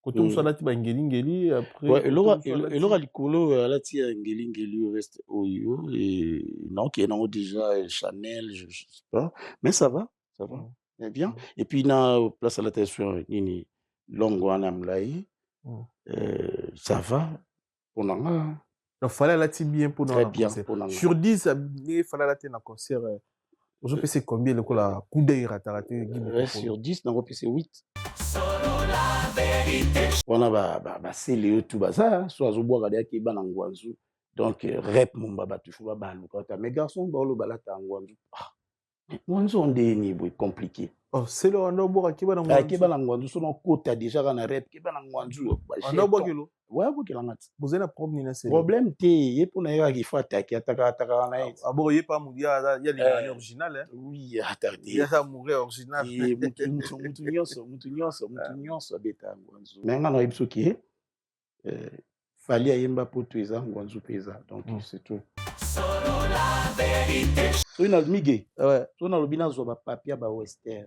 Côté où ça là, tu vas ngeli après. Ouais, et l'aura l'icolo, là, tu as ngeli au reste Oyo, et non, qui est non déjà Chanel, je sais pas, mais ça va, c'est bien. Et puis, na place à l'attention, nini, Longwana Mlaï, ça va, pour Nanga. Donc, fallait là, tu bien pour Très nous. bien, pour Nanga. Sur 10, il fallait là, tu un concert. Je peux c'est combien le coup là, coup d'œil rataraté. Sur 10, non, c'est 8. On a c'est le tout ça, soit au bois de qui ban en Guanzou. Donc rep mon baba tu fous ba lukata. Mais garçon ba lo balata en Guanzou. Guanzou on est compliqué. Oh, c'est le on a bois qui ban en Guanzou. Qui ban en Guanzou son côté déjà dans rep qui ban en Guanzou. On a bois kilo. Ouais, vous qui l'en vous avez un problème c'est problème t'es pour na qu'il faut attaquer ataka na. Ah bon, il y a pas mourir il y a les originales hein. Oui, attendez. Il y a ça mourir original. Et mutunyoso beta Guanzou. Mais ngana ibsoki fallait ayemba poto eza Guanzou pesa. Donc c'est tout. So ina mige. Ouais. So na lobina zo ba papier ba western.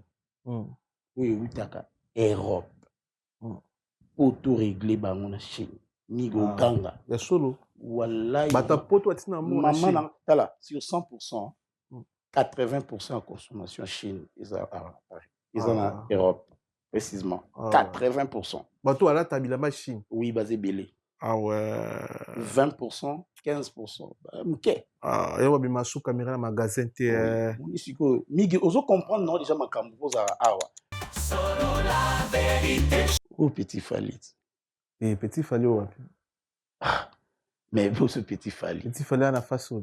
Oui, utaka Europe. Auto réglé bango na Chine. Migo ganga. Ya solo. Wallahi. Bata poto atina mo na Chine. Tala, sur 100%, 80% en consommation Chine, ils ont en Europe, précisément. 80%. Bato ala tabilamba Chine. Oui, basé belé. Ah ouais. 20%, 15%. OK. Ah, il y a des masous caméra dans magasin te. Migi, oso comprendre non déjà ma campo za awa. Oh petit Falit. Et petit Falit ouais. Mais pour ce petit Falit. Petit Falit na face au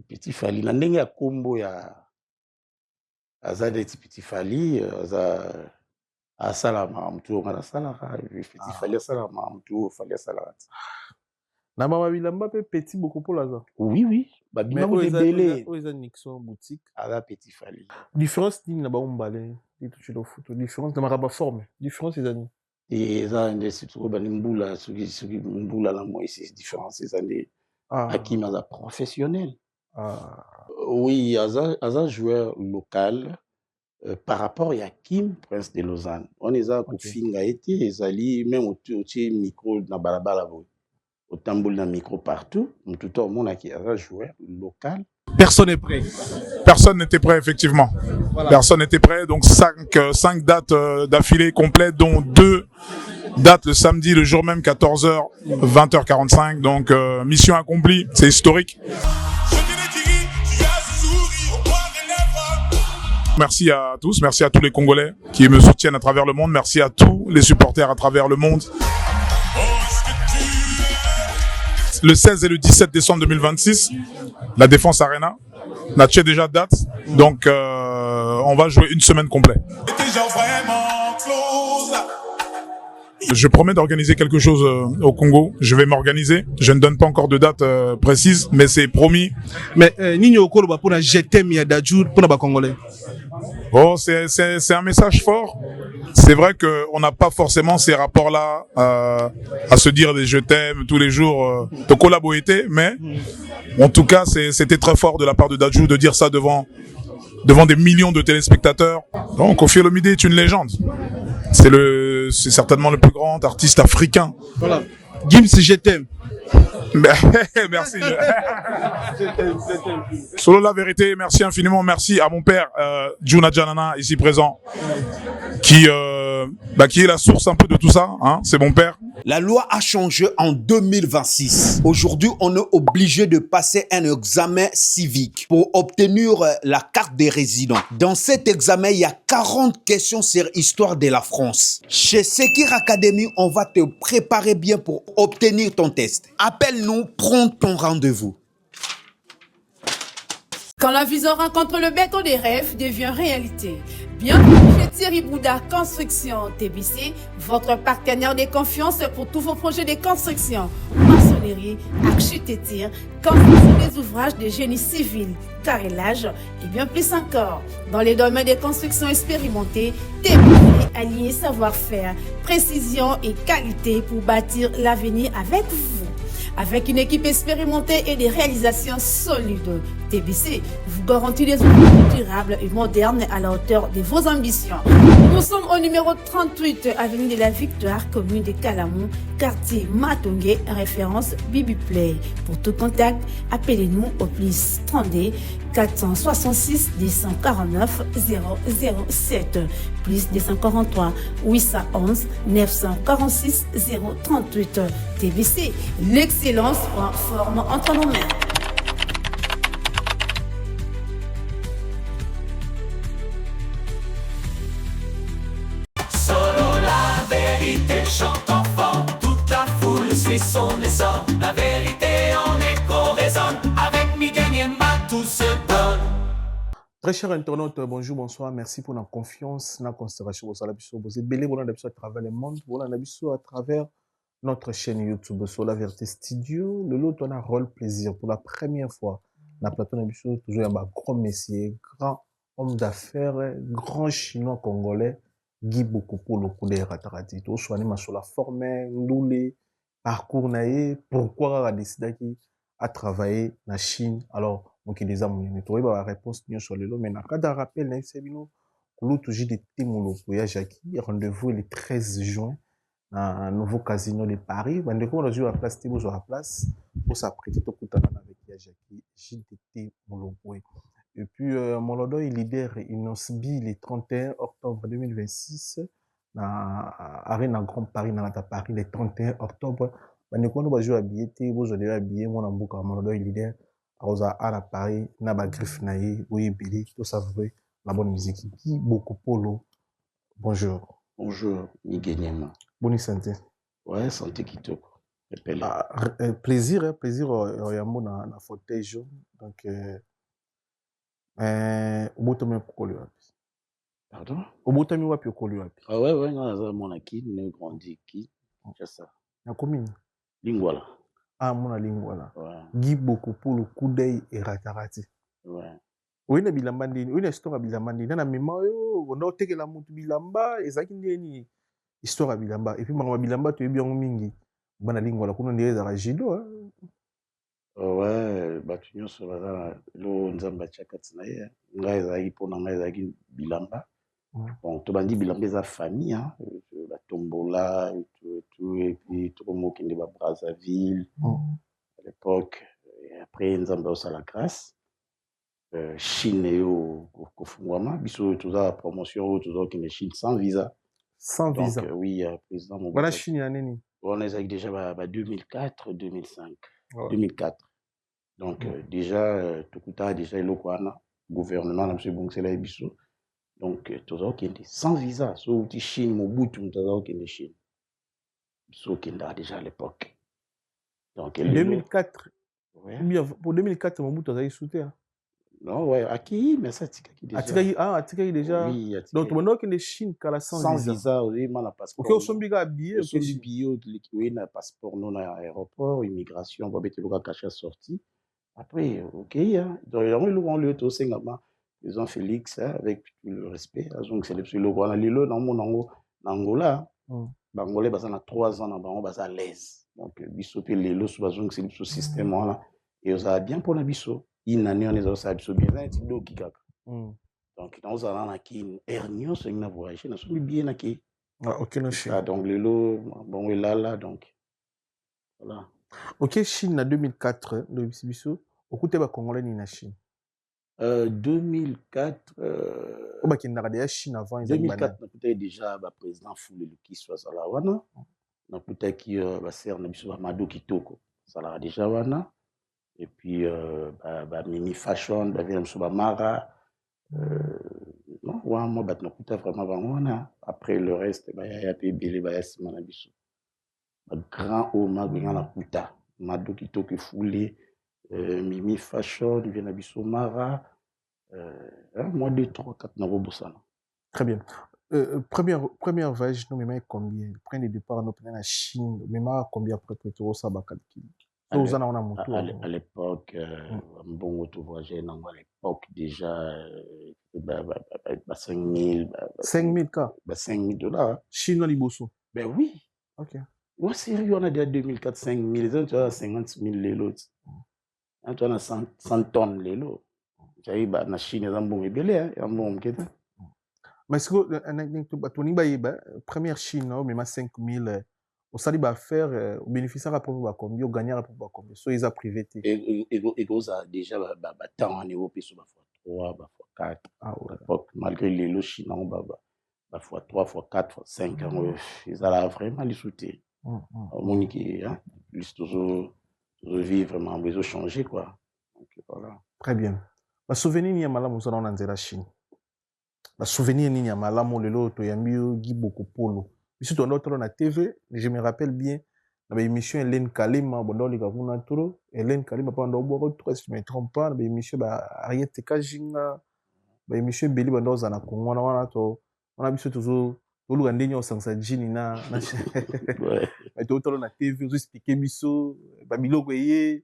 petit Falit na ndenge ya kombo ya azade petit Falit za asalama mtu ngala sala petit Falit asalama mtu Falit asalama. Na mama bilamba pe petit beaucoup pour la. Oui. Ba bilamba de belé. Oza Nixon boutique. Ala petit Falit. Différence ni na ba umbalé. Dit tu le foot. Différence de ma forme. Différence les années. Et ça des surtout ba mbula suki mbula la moi c'est différence ces années. Hakim aza professionnel. Oui, aza joueur local. Par rapport à Kim Prince de Lausanne. On est à Kofinga été ezali même au micro na balabala au tambour na micro partout. Tout le monde qui a joueur local. Personne n'est prêt. Personne n'était prêt, effectivement. Voilà. Personne n'était prêt. Donc 5 dates d'affilée complètes, dont 2 dates le samedi, le jour même, 14h, 20h45. Donc mission accomplie. C'est historique. Merci à tous. Merci à tous les Congolais qui me soutiennent à travers le monde. Merci à tous les supporters à travers le monde. Le 16 et le 17 décembre 2026, la Défense Arena. On a déjà date, donc on va jouer une semaine complète. Je promets d'organiser quelque chose au Congo. Je vais m'organiser. Je ne donne pas encore de date précise, mais c'est promis. Mais Nini Okolo pour la jeter Miadadjour pour la Congolais. Oh, c'est un message fort. C'est vrai qu'on n'a pas forcément ces rapports-là à se dire des je t'aime tous les jours de collaborer, mais en tout cas, c'était très fort de la part de Dadju de dire ça devant des millions de téléspectateurs. Donc, Koffi Olomide est une légende. C'est certainement le plus grand artiste africain. Voilà. Gims, je t'aime. Merci. Solo la vérité, merci infiniment. Merci à mon père, Juna Janana, ici présent, qui est la source un peu de tout ça. Hein, c'est mon père. La loi a changé en 2026. Aujourd'hui, on est obligé de passer un examen civique pour obtenir la carte des résidents. Dans cet examen, il y a 40 questions sur l'histoire de la France. Chez Sekir Academy, on va te préparer bien pour obtenir ton test. Appelle-nous, prends ton rendez-vous. Quand la vision rencontre le béton des rêves devient réalité. Bienvenue chez Thierry Bouda Construction TBC, votre partenaire de confiance pour tous vos projets de construction, maçonnerie, architecture, construction des ouvrages de génie civil, carrelage et bien plus encore. Dans les domaines de construction expérimentés, TBC allie savoir-faire, précision et qualité pour bâtir l'avenir avec vous. Avec une équipe expérimentée et des réalisations solides, TBC vous garantit des outils durables et modernes à la hauteur de vos ambitions. Nous sommes au numéro 38, avenue de la Victoire, commune de Calamou, quartier Matongé, référence Bibi Play. Pour tout contact, appelez-nous au plus 32 466 249 007, plus 243 811 946 038. TBC, l'excellence en forme entre nos mains. Solo la vérité chante enfant, toute la foule suit son essor. La vérité en écho résonne, avec Miguel Niemba tout se donne. Très chers internautes, bonjour, bonsoir, merci pour la confiance, la considération. Vous êtes belé, vous êtes à travers le monde, vous êtes à travers notre chaîne YouTube, sur la Vérité Studio. Le lot, on a rôle plaisir pour la première fois. La plateau, toujours un grand messier, grand homme d'affaires, grand chinois congolais, Guy Bokopo, le coup de Ratarati. Tout soit animé sur la forme, l'oulé, parcours naïe, pourquoi a décidé à travailler en Chine. Alors, donc, il y a des réponses sur le lot, mais dans le cas d'un rappel, nous toujours des témoins pour Jackie. Rendez-vous le 13 juin dans un nouveau casino de Paris. On a joué à la place, à la place pour s'apprêter au coup avec Jackie, JDT Molopoué. Et puis, mon lodo, il leader Inosbi le 31 octobre 2026 dans Arena Grand Paris, dans Paris, le 31 octobre. On a joué à billet, vous avez habillé mon ambouk à mon lodo, il leader. À la Paris, na ba griffe naïe, oui, Billy, tout ça, vrai, la bonne musique. Qui beaucoup polo. Bonjour. Bonjour, Miguel Niemba. Bonne santé. Ouais, santé qui te plaisir, plaisir, il y a un fauteuil jaune. Donc, au bout de mes pokolio. Pardon? Au bout de mes pokolio. Ah ouais, non, mon acquis, ne grandit qui. C'est ça. La commune. Lingwala. Ah, mon lingwala. Ouais. Guy beaucoup pour le coup d'œil et ratarati. Ouais. Oui, na bilambandi, oui, na histoire bilambandi. Na mémoire, on a teke la monte bilamba, et ça qui n'est histoire bilamba. Et puis, ma bilamba, tu es bien mingi. Bana lingwala, qu'on dirait dans la jido, hein. Ouais, tu nyonso baza lo nzamba tchakati na ye. Ngai ezaki mpona ngai ezaki bilamba. Bon, tobandi bilamba eza famille, hein. Batombola, et puis tokomokende ba Brazzaville à l'époque. Et après nzamba osala grâce. Chine yo kofungwama biso toza promotion toza okende Chine sans visa. Sans donc, visa. Oui, président Mobutu. Voilà Chine ya nini? On est déjà 2004, 2005, ouais. 2004. Donc déjà tokuta déjà eloko wana gouvernement na monsieur Bongsela biso. Donc toza okende sans visa. So uti Chine Mobutu toza okende Chine. Biso okenda déjà à l'époque. Donc 2004. Ouais. Pour 2004 Mobutu toza sauté. Non, ouais, Aki, mais ça, Tikaki déjà. Atikaki déjà. Oui, donc, on a que les Chines, sans visa. Oui, mais on a passeport. Ok, on s'en biga billet. On s'en billet, oui, on a passeport, non, à l'aéroport, immigration, on va mettre le caché sorti. Après, ok, hein. Donc, on lui a aussi, ils ont Félix, avec tout le respect. Donc, c'est le plus lourd. On a l'île dans mon Angola. Bangolais, bah, ça a 3 ans, on va à l'aise. Donc, bisopé, l'île, c'est le système, là. Et on a bien pour la biso. Une année, on est aussi à bien, c'est l'eau qui caca. Donc, dans un an, qui est hernion, c'est une voyage, on a bien acquis. Ah, ok, non, Chine. Donc, le lot, bon, là, donc. Voilà. Ok, Chine, en 2004, le biso, au côté de Congolais, ni na Chine. 2004. Au bas, qui n'a pas Chine avant. 2004, on a peut-être déjà le président Foulé qui soit à la Wana. On a peut-être qui va servir Mado Kitoko. Ça l'a déjà Wana. Et puis, Mimi Fashion, Mara. Non, moi, vraiment, après le reste, il y a Bélé, grand homme, il y a Kuta. Mado Kitoko Foulé, Mimi Fashion, Mara. Moi, 2, 3, 4, Nabobosana. Très bien. Première voyage, nous, mais combien? Premier de départ, nous prenons la Chine, mais combien après Petro Sabakal? À l'époque, bon auto-voyageur, à l'époque déjà, 5 000. 5 000 cas? 5 000 $. Chine, Liboso? Ben oui. Ok. Ouais, sérieux, on a déjà 2004, 5 000. Les autres, tu as 50 000 les lots. Tu as 100 tonnes les lots. J'ai na Chine eza mbongo ebele ya mbongo moke te. Mais première Chine mais ma 5000 au sali ba faire au bénéficiaire pour combien au gagnant pour combien so ils a privé te Et ça déjà ba temps en Europe sur ba fois 3 ba fois 4 malgré les lots chinois ba fois 3 fois 4 fois 5 ils a vraiment les souter monique hein plus toujours vivre vraiment besoin changer quoi. Donc voilà. Très bien. Ba souvenir ni ya malamu so na nzela Chine. Ba souvenir ni ya malamu lelo to yambi gi beaucoup polo. Biso to ndo na TV, je me rappelle bien na ba émission Hélène Kalima bondo lika kuna turo Hélène Kalima pendant bobo 3 si je me trompe pas ba émission ba Ariete Kajinga ba émission beli bando za na Kongo na wana to wana biso toujours toluka ndenge osangisa jini na ouais to na TV zo expliquer biso ba biloko eye.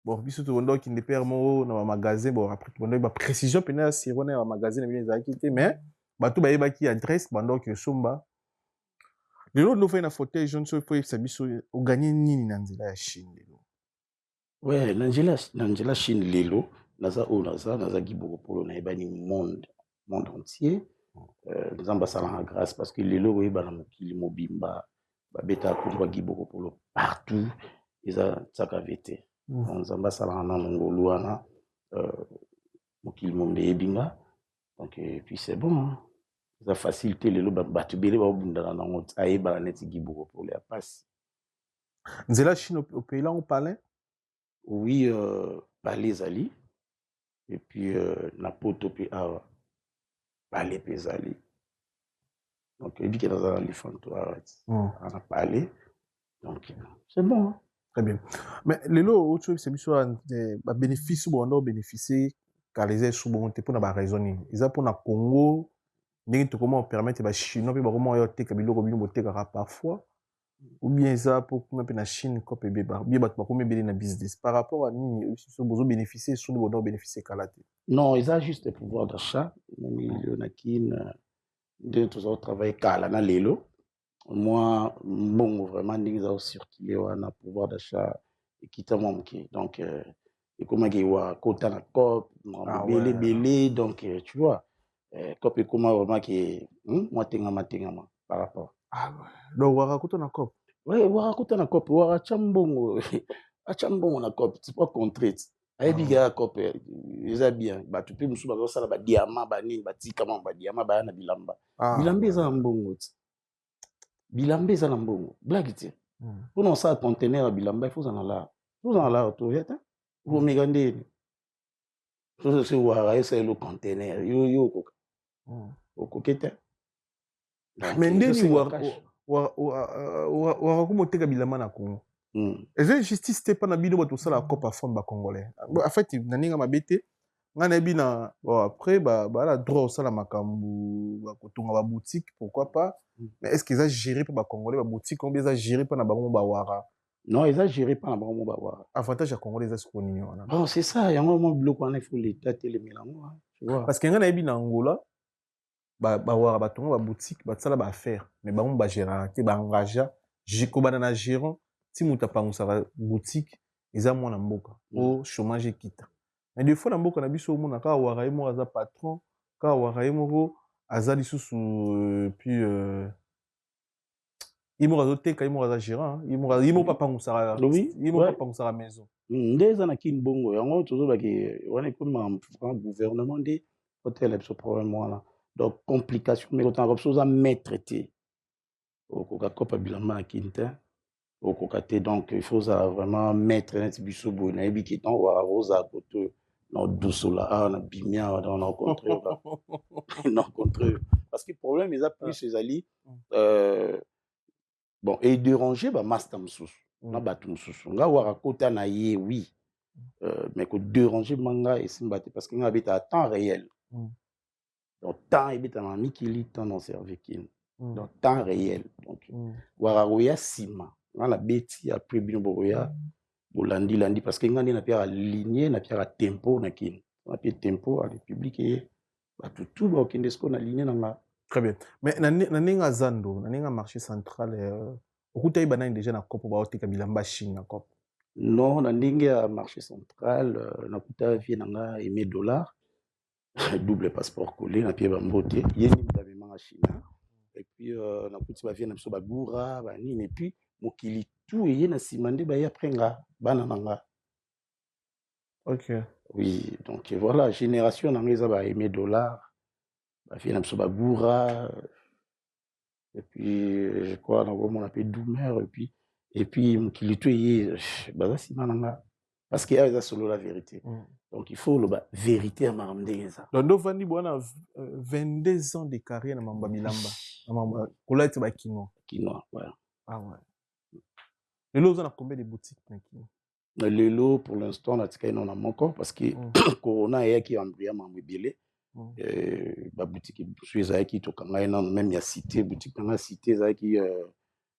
Bon, biso to ndo ki ne père mo na magasin bon après bondo ba précision pena sirona na magasin na bien za quitté mais bato ba yeba ki adresse bando ki somba. Lelo no fait na fauteuil jaune so faut ça biso o gagner nini na nzela ya Chine lelo. Ouais, na nzela Chine lelo naza giboko polo na ebani monde entier. Nous ambassadons en grâce parce que lelo oyeba na mokili mobimba ba beta ko giboko polo partout eza tsaka vete. Nous ambassadons na ngolu wana mokili monde ebinga. Donc puis c'est bon hein. Ça facilité les lots batu bele ba bundana na ngot ayeba neti giboko pour les passe. Nzela Chine au pays là on parlait? Oui, palais zali et puis na poto pe awa palais pezali. Donc il dit que dans les fantois on a parlé. Donc c'est bon hein? Très bien. Mais les lots autre c'est biso ba bénéfice bon on bénéficier car les sous bon pour na ba raisonner. Ils a pour na Congo ndenge to comment permettre ba chinois pe ba comment yo te kabilo ko bino botekaka parfois ou bien ça pour qu'on appelle na Chine ko pe ba bien bat ba combien beli na business par rapport à ni so besoin bénéficier sur le bon bénéficier kalate. Non, ils ont juste le pouvoir d'achat milieu na kin de tous autres travail kala na lelo. Moi bon vraiment ndenge za circuler wana pouvoir d'achat et quitter mon qui donc et comment que wa kota na cop belé donc tu vois cop et comment vraiment que moi tengama par rapport donc waka kota na cop ouais waka kota na cop waka chambongo achambongo na cop c'est pas contraire ayebiga cop eza bien ba tu peux musu ba sala ba diamant ba nini ba tika ba diamant ba na bilamba bilamba eza mbongo bilamba eza na mbongo blague ti pour non ça conteneur bilamba il faut en là to yata vous migandeni so se wara esa le conteneur yo okokete mais ndeni wa kumoteka bilamba na Congo eza justice te pa na bino bato sala copa fond ba congolais en fait naninga mabete ngana bina bon après ba la droit sala makambu ba kotonga ba boutique pourquoi pas mais est-ce qu'ils a géré par ba congolais ba boutique combien ils a géré par na bango ba wara non ils a géré par na bango ba wara avantage ya congolais za skoni wana bon c'est ça yango mo bloc wana il faut l'état télémélango tu vois parce que ngana bina Angola ba wara ba tonga ba boutique ba sala ba affaire mais bango ba gérant te ba engagea jiko bana na gérant ti muta pangusa boutique eza mwana mboka au chômage kita. Mais des fois na mboka na biso mona ka wara mo aza patron ka wara mo aza lisusu puis imo azo teka imo aza gérant imo papa ngusara imo papa ngusara maison ndeza na kin bongo yango tozo ba ke wana comme un gouvernement de hôtel ce problème wana donc complication mais autant comme chose à mettre té au coca copa bilamba na kinta au cocaté donc il faut ça vraiment mettre un biso bona ebi ki ton wa rosa koto non douce là on a bimia on a rencontré non contre parce que problème ils a pris ces alliés bon et déranger ba master msusu na batu msusu nga wa kota na ye oui mais que déranger manga et simbate parce que nga bita à temps réel donc temps et bita na mikili temps dans servikin donc temps réel donc wa roya sima na beti après bino boya bolandi parce que ngandi na pia aligné na pia tempo na kin na pia tempo à république et ba tout ba okende sko na aligné na. Très bien mais na ninga zando na ninga marché central okutai bana déjà na kopo ba otika bilamba Chine na kopo non na ndenge ya marché central na kuta vie na nga $1 double passeport collé na pied bambote yeni mdavema China et puis na kuti ba vient na biso ba goura ba nini et puis mokili tout et na simande ba ya prenga bana nanga. OK. Oui, donc voilà, génération na ngeza ba aimer dollar ba vient na biso ba goura et puis je crois na on appelle doumer et puis mokili tout et baza simananga parce qu'il y a ça solo la vérité. Donc il faut la vérité à Marandeza. Donc nous vandi bona 22 ans de carrière na mamba bilamba. Na mamba kolati ba kino. Kino, ouais. Ah ouais. Lelo on a combien de boutiques na kino? Lelo pour l'instant na tika ino na moko parce que corona ya ki ambria mambele. Ba boutique sueza ki to kanga ina même ya cité boutique na cité za ki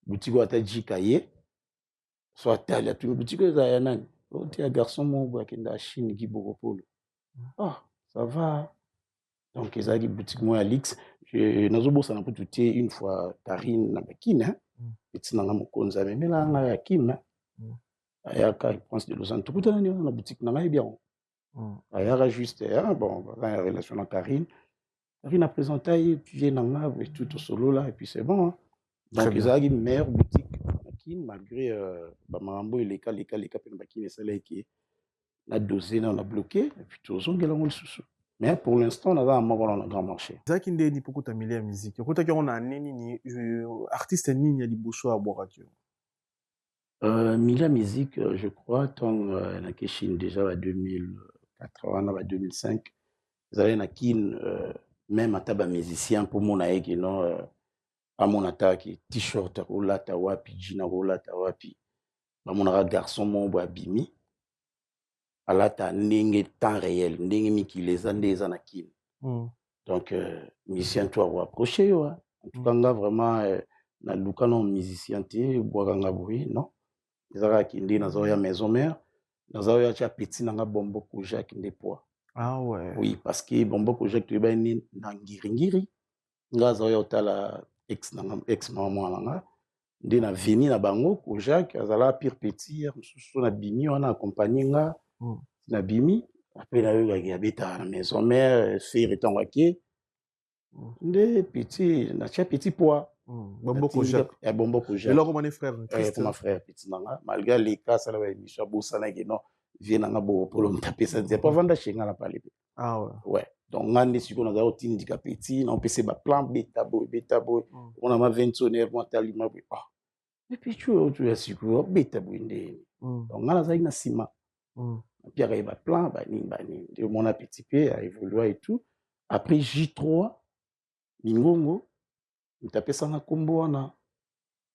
boutique ata jikaye. Soit tali tu boutique za ya nani? Tu es un garçon mon qui est en Chine qui beaucoup ah ça va donc ils ont des boutiques moi Alix je nazobo ça n'a pas tout une fois Karine na bakina petit nanga mokonza mais là na yakima ayaka il pense de Lausanne tout na na boutique na ngai bien ayaka juste bon la relation avec Karine a présenté puis nanga et tout au solo là et puis c'est bon donc ils ont une meilleure boutique malgré Bamambo et les cas Bakine ça là qui la dosé on a bloqué et puis tout ça on sous mais pour l'instant on a un grand marché ça qui ndeni pour ta milieu musique ko ta on a nini artiste nini ya liboso à Borakio milieu musique je crois tant na Chine déjà à 2004 à 2005 ils avaient na kin même à taba musicien pour mon aïe non à mon attaque t-shirt rolata wapi jean rolata wapi ba mon garçon mon bois bimi alata ndenge temps réel ndenge mikileza ndeza na kin donc musicien toi approcher yo en tout cas nga vraiment na luka non musicien te bois nga boui non ezara kindi na zo ya maison mère na zo ya cha petit na nga bombo ko Jacques Ndepois ah ouais oui parce que bombo ko Jacques tu ba ni na ngiringiri nga zo ya otala ex maman nanga ndi na vini na bango ko Jacques azala pire petit mususu na bimi wana accompagner nga na bimi après la yo beta na maison mère faire etangaki ndé petit na cha petit poids bombo ko Jacques et là comme mon frère mon frère petit nanga malgré les cas ça la émission bosana que non vient nanga bo pour me taper ça c'est pas vendre chez nga la parler ah ouais ouais donc ngande siko na za otindi ka petit na pc ba plan beta boy on a ma 20 tonnerre moi talima ah et puis tu es siko beta boy ndé donc ngala za ina sima puis il ba plan ba ni de mon petit peu a évolué et tout après J3 Mingongo on tapé ça na kombo wana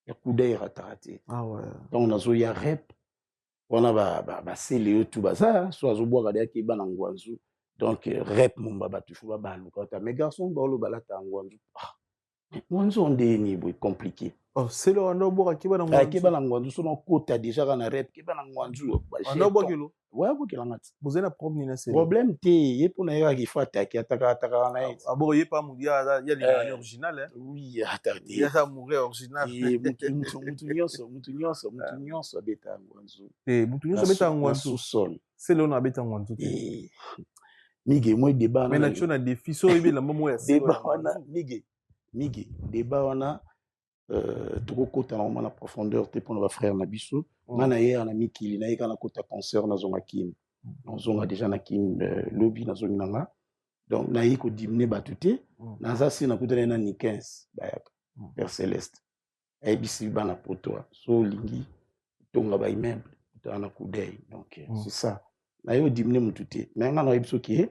ya kudaira tarate ah ouais donc nazo ya rap wana ba sele tout baza so azoboa kada ki bana ngwanzu donc rap mon baba tu faut ba luka mais garçon ba lo balata ngwanzu ngwanzu ndeni boy compliqué oh c'est le ndo boa ki bana ngwanzu so na kota déjà kana rap ki bana ngwanzu ba ndo boa kilo ouais boa kilo ngati vous avez problème c'est problème te ye pona ya ki faut attaquer ataka na ye ah bon ye pas moudia il y a les original hein oui attendez il y a ça mourir original et mutu nyonso beta ngwanzu mutu nyonso beta ngwanzu sol c'est le on a beta ngwanzu mige moi débat mais na chona défi so ibe la momo ya débat wana mige débat wana tokokota na mona profondeur te pour nos frères na biso mana ye na mikili na yeka na kota concert na zonga kim na zonga déjà na kim lobby na zonga nga donc na yiko dimne batute na za si na kota na ni 15 bayaka Père Céleste et bisi bana poto so lingi tonga ba immeuble na kudai donc c'est ça na yo dimne mutute mais nga na biso ki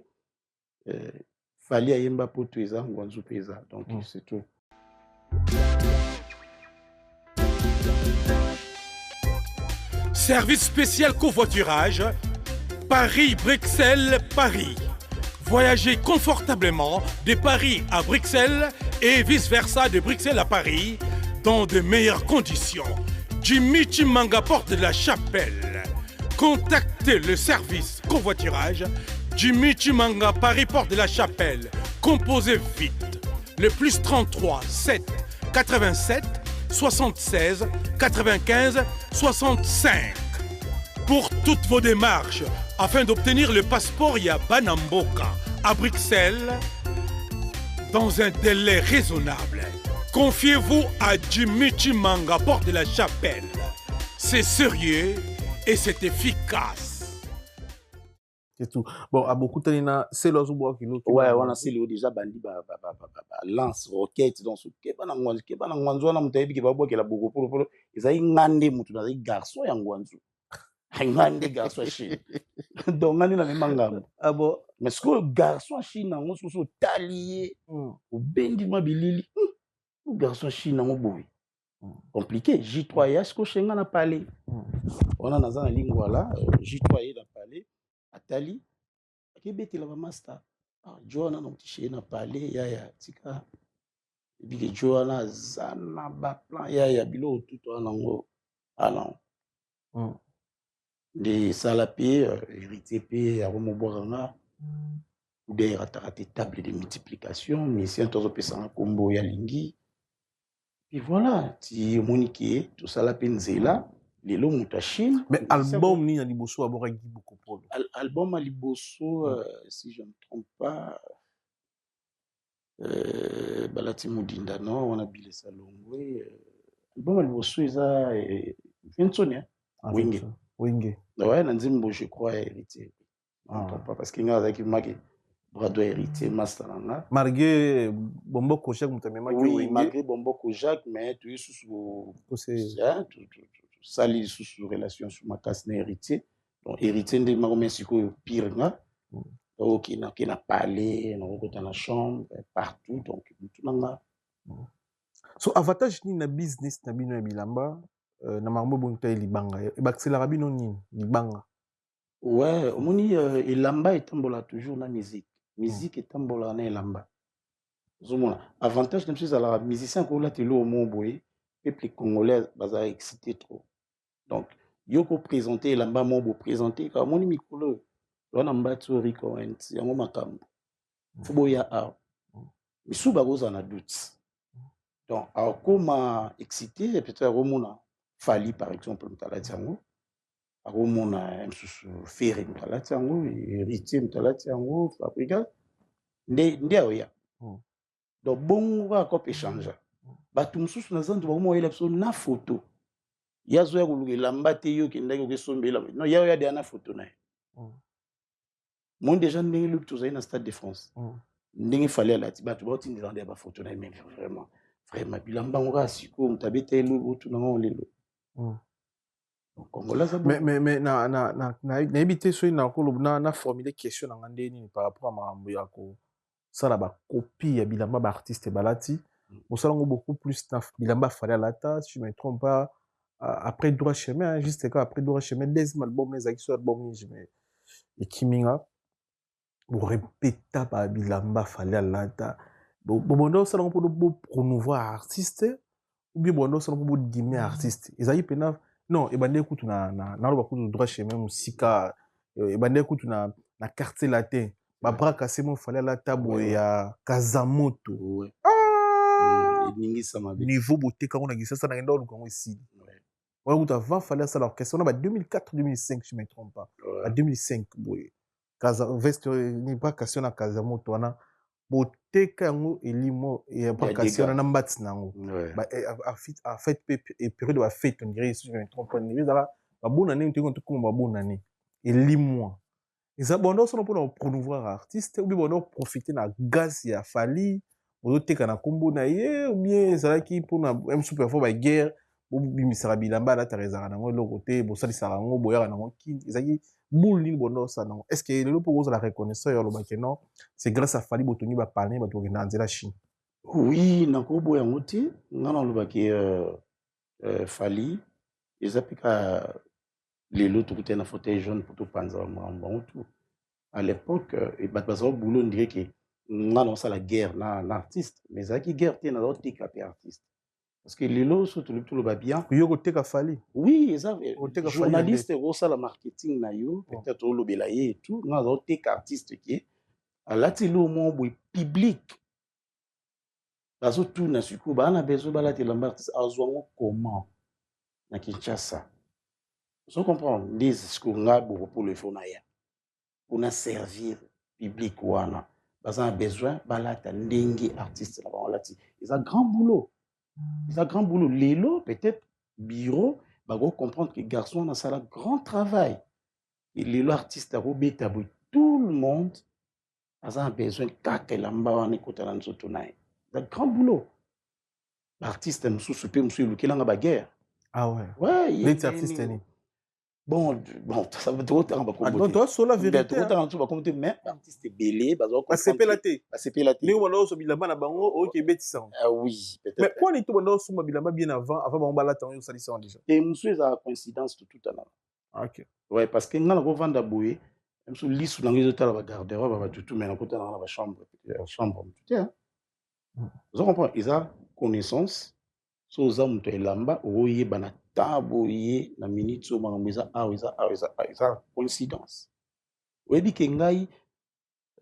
fali ayemba poto eza ngwanzu peza donc c'est tout. Service spécial covoiturage, Paris-Bruxelles-Paris. Voyagez confortablement de Paris à Bruxelles et vice-versa de Bruxelles à Paris dans de meilleures conditions. Jimmy Chimanga, porte de la Chapelle. Contactez le service covoiturage Jimmy Chimanga, Paris, porte de la Chapelle. Composez vite. Le plus 33 7 87 76 95 65. Pour toutes vos démarches, afin d'obtenir le passeport Yabanamboka, à Bruxelles dans un délai raisonnable. Confiez-vous à Jimmy Chimanga, porte de la Chapelle. C'est sérieux et c'est efficace. C'est tout. Bon, à beaucoup de temps, c'est l'autre bois qui nous. Ouais, on a c'est le déjà bandi lance roquette dans ce keba na ngwanzo na mutayibi ke babwa ke la boko polo ezai ngande mutu na garçon ya ngwanzo. Ngande garçon Chine. Donc ngande na memanga. Ah bon, mais ce que garçon Chine on so talié au bendi mabilili. Le garçon Chine on boui. Compliqué. J3 ce que Shenga na parlé. On a dans la lingua là, J3 na parlé. Atali. Kebeti la master. Joana na mtishe na parlé ya tika. Bige Joana zana ba plan ya bilo tout anango. Alors. Des salapés hérité p à Romoboranga. Ou des ratarate table de multiplication, mais si on peut faire un combo ya lingi. Et voilà, ti monique tout ça la penzela, les longs mutachine. Mais album ni na liboso abora beaucoup pour. Album à liboso, si je ne me trompe pas, Balati Moudinda non, on a bilé salongwe. Album à liboso isa Vinsonia. Winge. Winge. Ouais, Nanzimbo je crois hérité. Je ne me trompe pas parce qu'il y a avec Maki. Brado hérité Masteranga. Malgré Bombo Kojak, oui, malgré Bombo Kojak, mais tu es sous sali sous relation sur ma casse héritier. Donc héritier de ma Mexico pire nga. Donc qui n'a parlé, dans la chambre, partout, donc tout nanga. So avantage ni na business na bino ya bilamba na marmo bonta libanga. E baksela rabino ni libanga. Ouais, omoni elamba etambola toujours na musique. Musique etambola na elamba. Zomona avantage comme ça la musicien ko la telo au Montboé, peuple congolais baza excité trop. Donc yoko présenter elamba Mombo présenter ka moni mikolo. Wana mbatso Rico ent yango makambo. Fuboya a. Misu bagoza na doute. Donc akoma excité peut-être remona Fali par exemple mutala tiango. Aromona msusu fere mtalati yango héritier mtalati yango fabrika nde oya donc bongo ako pe changer batu msusu na zandu ba mo yela so na photo yazo ya kulukela mbate yo kindaki okesombela no ya oya de na photo na mon déjà ndenge lu tozali na Stade de France ndenge fallait la tibatu ba tindi dans des photo na même vraiment bilamba ngo asiko mtabeta elu otu na ngolelo mais na éviter so na formuler question na ngandeni par rapport à mambo ya ko sala ba copie ya bilamba ba artiste balati mosalango beaucoup plus na bilamba fallait lata si je me trompe pas après droit chemin juste quand après droit chemin deuxième album les actions album je me et kiminga pour répéter ba bilamba fallait lata bondo salango pour promouvoir artiste ou bien bondo salango pour dimmer artiste ezali pena. Non, et ben écoute na loba kutu droit chemin musika et ben écoute na quartier latin ba bras cassé mon fallait la table ya Kazamoto ouais ningi sama niveau beauté quand on a gissé ça na ndo lukongo ici ouais ou avant fallait ça l'orchestre on a 2004 2005 je me trompe pas à 2005 boy veste ni pas question na Kazamoto na beauté kango elimo et pas question na mbati nango ba en fait et période de fête on dirait si je me trompe pas ni là ba bonne année tu compte comme ba bonne année elimo et ça bon donc pour promouvoir artiste ou bien bon profiter na gaz ya Fali ou te kana kombo na ye ou bien ça qui pour na même super fort ba guerre ou bimisara bilamba la teresa nango le côté bo sali sarango boya nango ki ezaki boule ni bono ça non est-ce que le pour la reconnaissance yo lo non c'est grâce à Fali Botoni ba parler ba to na nzela Chine oui nako boya ngoti ngana lo ba Fali ezapika lelo to kutena fauteuil jaune pour tout panza bon tout à l'époque et bazo boulot on dirait que ngana ça la guerre na artiste mais ça qui guerre tena do tika pe artiste parce que lelo surtout le ba bien yo ko teka Fali oui ça journaliste au ça la marketing na yo peut-être au lobelaye et tout ngana do tika artiste qui à la tilo mon boy public bazo tout na suko ba na bezo ba la telo artiste azwango comment na Kinshasa. Vous comprenez, les discours pour le fond, on a servir public wana baza na besoin balata ndenge artiste na bango lati. Ils ont grand boulot. Ils ont grand boulot. Lelo peut-être bureau bago comprendre que garçon na sala grand travail. Et lelo artiste a robeta tout le monde a besoin kaka elamba wana ekota na nzoto na ye. Ils ont grand boulot. L'artiste mususu pe mususu lukelanga ba guerre. Ah ouais. Ouais, il est artiste ni. Bon, ça veut dire autant ba combo. Attends, toi sur la vérité. Autant ba combo mais artiste belé bazo ko. C'est pelaté. C'est pelaté. Ni wona so bilamba na bango o ke betisa. Ah oui, peut-être. Mais quoi ni to wona so bilamba bien avant bango balata yo salisa déjà. Et mususu ça coïncidence tout à l'heure. OK. Ouais, parce que ngana ko vanda boye, mususu lisu na ngizo tala ba garde-robe ba tout mais na kota na ba chambre tout hein. Vous comprenez, ils ont connaissance. So za muto elamba oye bana taboye na minute so mangomeza a coïncidence. Webi kengai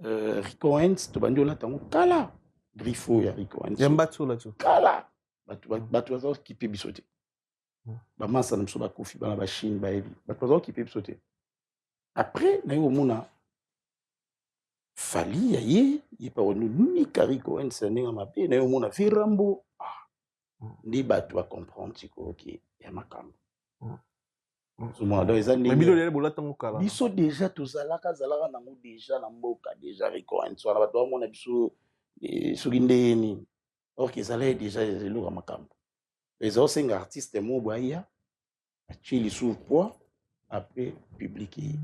Rico Hens to bandi olatango kala grifo ya Rico Hens. Yambatso la tu. Kala batu bazo kipe bisote. Ba masa na mso ba kofi bana ba Chine ba ebi. Batu bazo kipe bisote. Après na yo mona fali ya ye pa wonu ni Rico Hens nenga mabe na yo mona Virambo. Ni batu va comprendre que ya makambo. Mais bilo le bola tango kala. Biso déjà tozalaka nango déjà na mboka déjà Rico Hens wana batu bamona biso soki ndeni. Or que ça déjà eloko makambo. Les autres artistes mo boya achili sous poids après publier.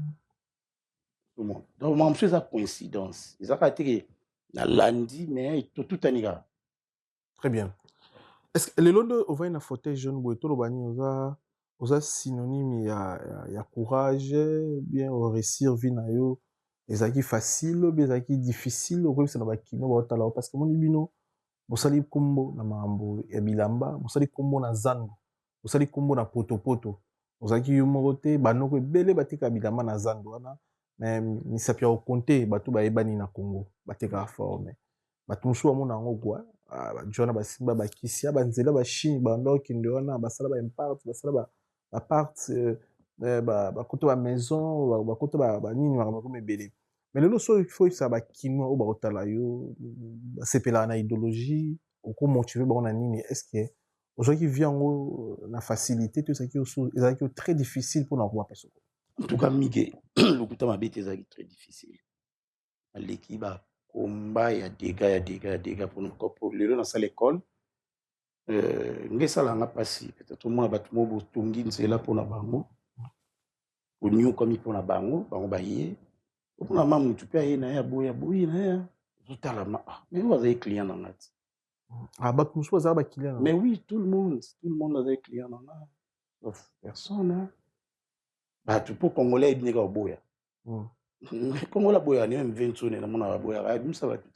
Tout le monde. Donc moi c'est ça coïncidence. Ils ont été na lundi mais tout aniga. Très bien. Est-ce que les londo on va une fauteuil jaune boy to lobani oza synonyme ya courage bien au réussir vie na yo ezaki facile bien ezaki difficile au ça na ba kino ba otala parce que mon bino bosali kombo na mambo ya bilamba bosali kombo na zando bosali kombo na poto ozaki yo morote banoko ebele batika bilamba na zando wana mais ni sapia au compter batu ba ebani na Congo batika forme batu musu amona ngo kwa Jona basimba bakisia banzela ba Chine bando kinde wana basala ba impact basala ba part ba koto ba maison ba koto ba nini ba ko mebele mais lelo so il faut ça ba kino o ba otala yo sepela na idéologie ou ko motiver ba na nini est-ce que aujourd'hui vient na facilité tout ça qui est très difficile pour n'avoir personne en tout cas migué le coup ma bête est très difficile l'équipe combat ya dégâts pour nous pour le dans l'école ngesa la nga pasi peut-être moi batu mo botungi nzela pour na bango onyo comme pour na bango ba yé pour na mamu tu peux na ya boya na ya tout à la mais vous avez client dans nat batu musu za ba client mais oui tout le monde a des clients dans nat sauf personne batu pour congolais bien ga boya Kongo la boya ni même 20 sonne na mona boya ba bimsa ba tout.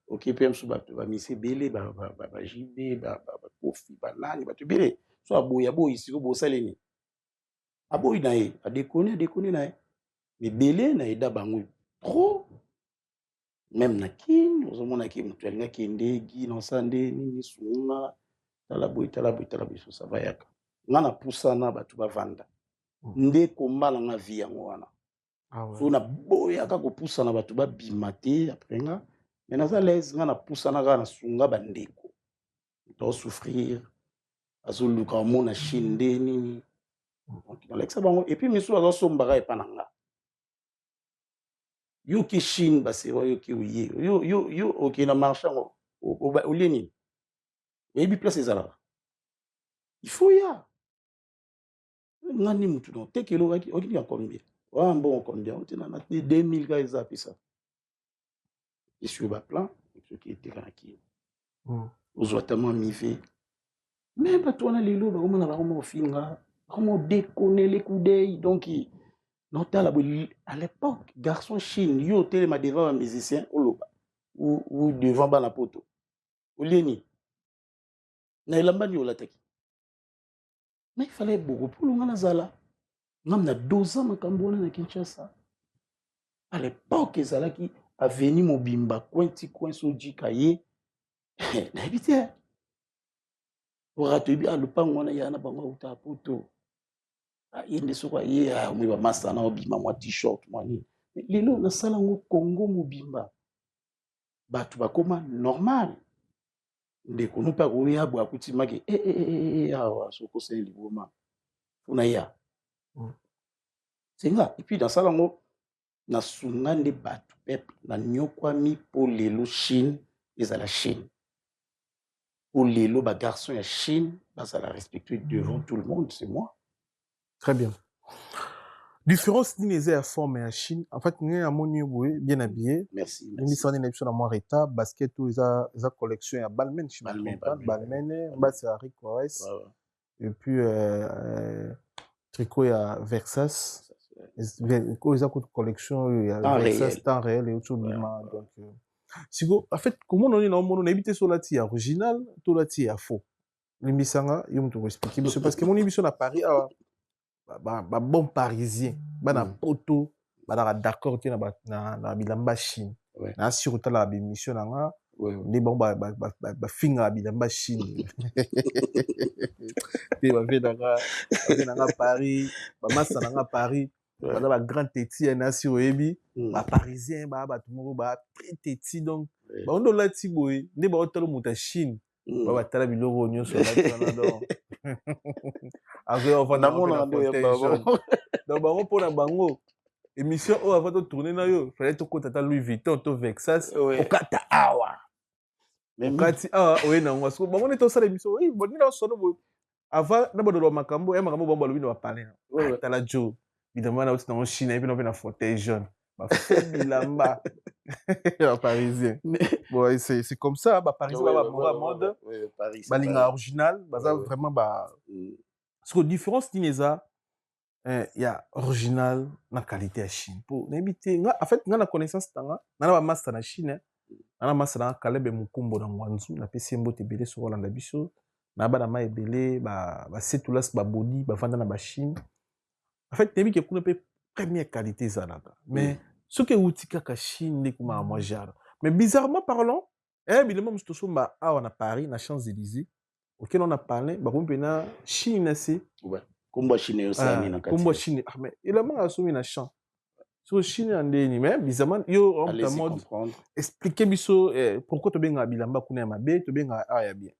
OK PM so ba misi belé ba jibe ba kofi ba nani ba tubele so aboya boyi siko bo saleni. Aboyi na ye a déconner na ye. Mais belé na eda bango trop même na kin ozomona ki mutu alinga kindegi na sande ni sunga tala boyi so ça va yaka. Ngana pusana ba tu ba vanda. Nde kombala nga vie yango wana. Ah ouais. So na boya ka ko poussa na batu ba bimate après nga mais naza l'aise nga na poussa na ga na sunga bandeko to souffrir azoluka mona shinde nini donc dans l'exa bango et puis miso azo sombara epananga yo ki shin ba se yo ki uye yo OK na marchand o leni et puis place ezala il faut ya ngani mutu no tekelo OK ya combien ouais bon combien on tient na 2000 gars ça puis ça et sur le plan ce qui était tranquille aux autrement mivé mais pas toi na lelo ba on a vraiment finga comment déconner les coups d'œil donc non à l'époque garçon Chine yo télé devant un musicien ou devant bana poto oleni na elamba ni olataki mais il fallait beaucoup pour l'on zala nam na 2 ans makambo na Kinshasa à l'époque ezalaki avenue Mobimba coin soji kaye na habité orato bi alupango na yana bango uta poto yende soko ye mwe ba master na obima mwa t-shirt mwani lelo na sala ngo Congo mobimba bato bakoma normal ndeko no pa ko ya bo akuti maki awa soko se liboma una ya singa et puis dans sala ngo na sungande bato peuple na nyokwami po lelo Chine ezala Chine po lelo ba garçon ya Chine bazala respecté devant tout le monde, c'est moi. Très bien. Différence ni à forme à Chine. En fait, nous avons bien habillé. Merci. Nous sommes en émission dans État, basket ou za collection à Balmain, Balmain, bas à Rick Wise. Et puis tricot à Versace. Ils ont collection à Versace temps réel et autres donc si en fait comment on est dans mon habité sur la tia original, tout la tia faux. L'émission il me expliquer parce que mon émission à Paris bon parisien bana poto bana d'accord ti na bilamba Chine na surtout la émission nga ndi bon ba finga bilamba Chine te ba venanga Paris ba massa nga Paris bana ba grand téti na si oyebi ba parisien ba tout moko ba très téti donc ba ondo la ti boy ndi ba otalo muta Chine ba tala biloko nyonso la donc avec on va donc bango pona bango émission o avant de tourner na yo fallait to kota Louis Vuitton to Versace okata awa même kati awa oye na ngwa so bango ne to sala émission oui bon ni na sono bo avant na bodo makambo ya makambo bomba lobi no parler tala jo évidemment na aussi na Chine et puis na fauteuil jaune ba bilamba les Parisiens. Bon, c'est comme ça, bah Paris va mode. Balinga original, bah ça vraiment bah. Parce que différence d'ineza, il y a original na qualité à Chine. Pour n'habiter, en fait, on a connaissance tanga, on a master na Chine, on a master na Kalebe Mukumbo na Wanzu, na PCMbo tebele sur Rolanda Biso, na ba na ma ebele, bah setulas ba body, ba vanda na ba Chine. En fait, n'habiter qu'on peut première qualité ça là. Mais ce que outika ka Chine n'est comme moi genre. Mais bizarrement parlant, évidemment nous sommes bah on a Paris, na Champs-Élysées. Auquel on a parlé, bah comme pena Chine c'est. Ouais. Comme Chine aussi na kati. Comme Chine, mais il a même assumé na champ. Sur Chine en déni mais bizarrement yo on ta mode expliquer biso pourquoi to benga bilamba kuna mabe to benga ya bien.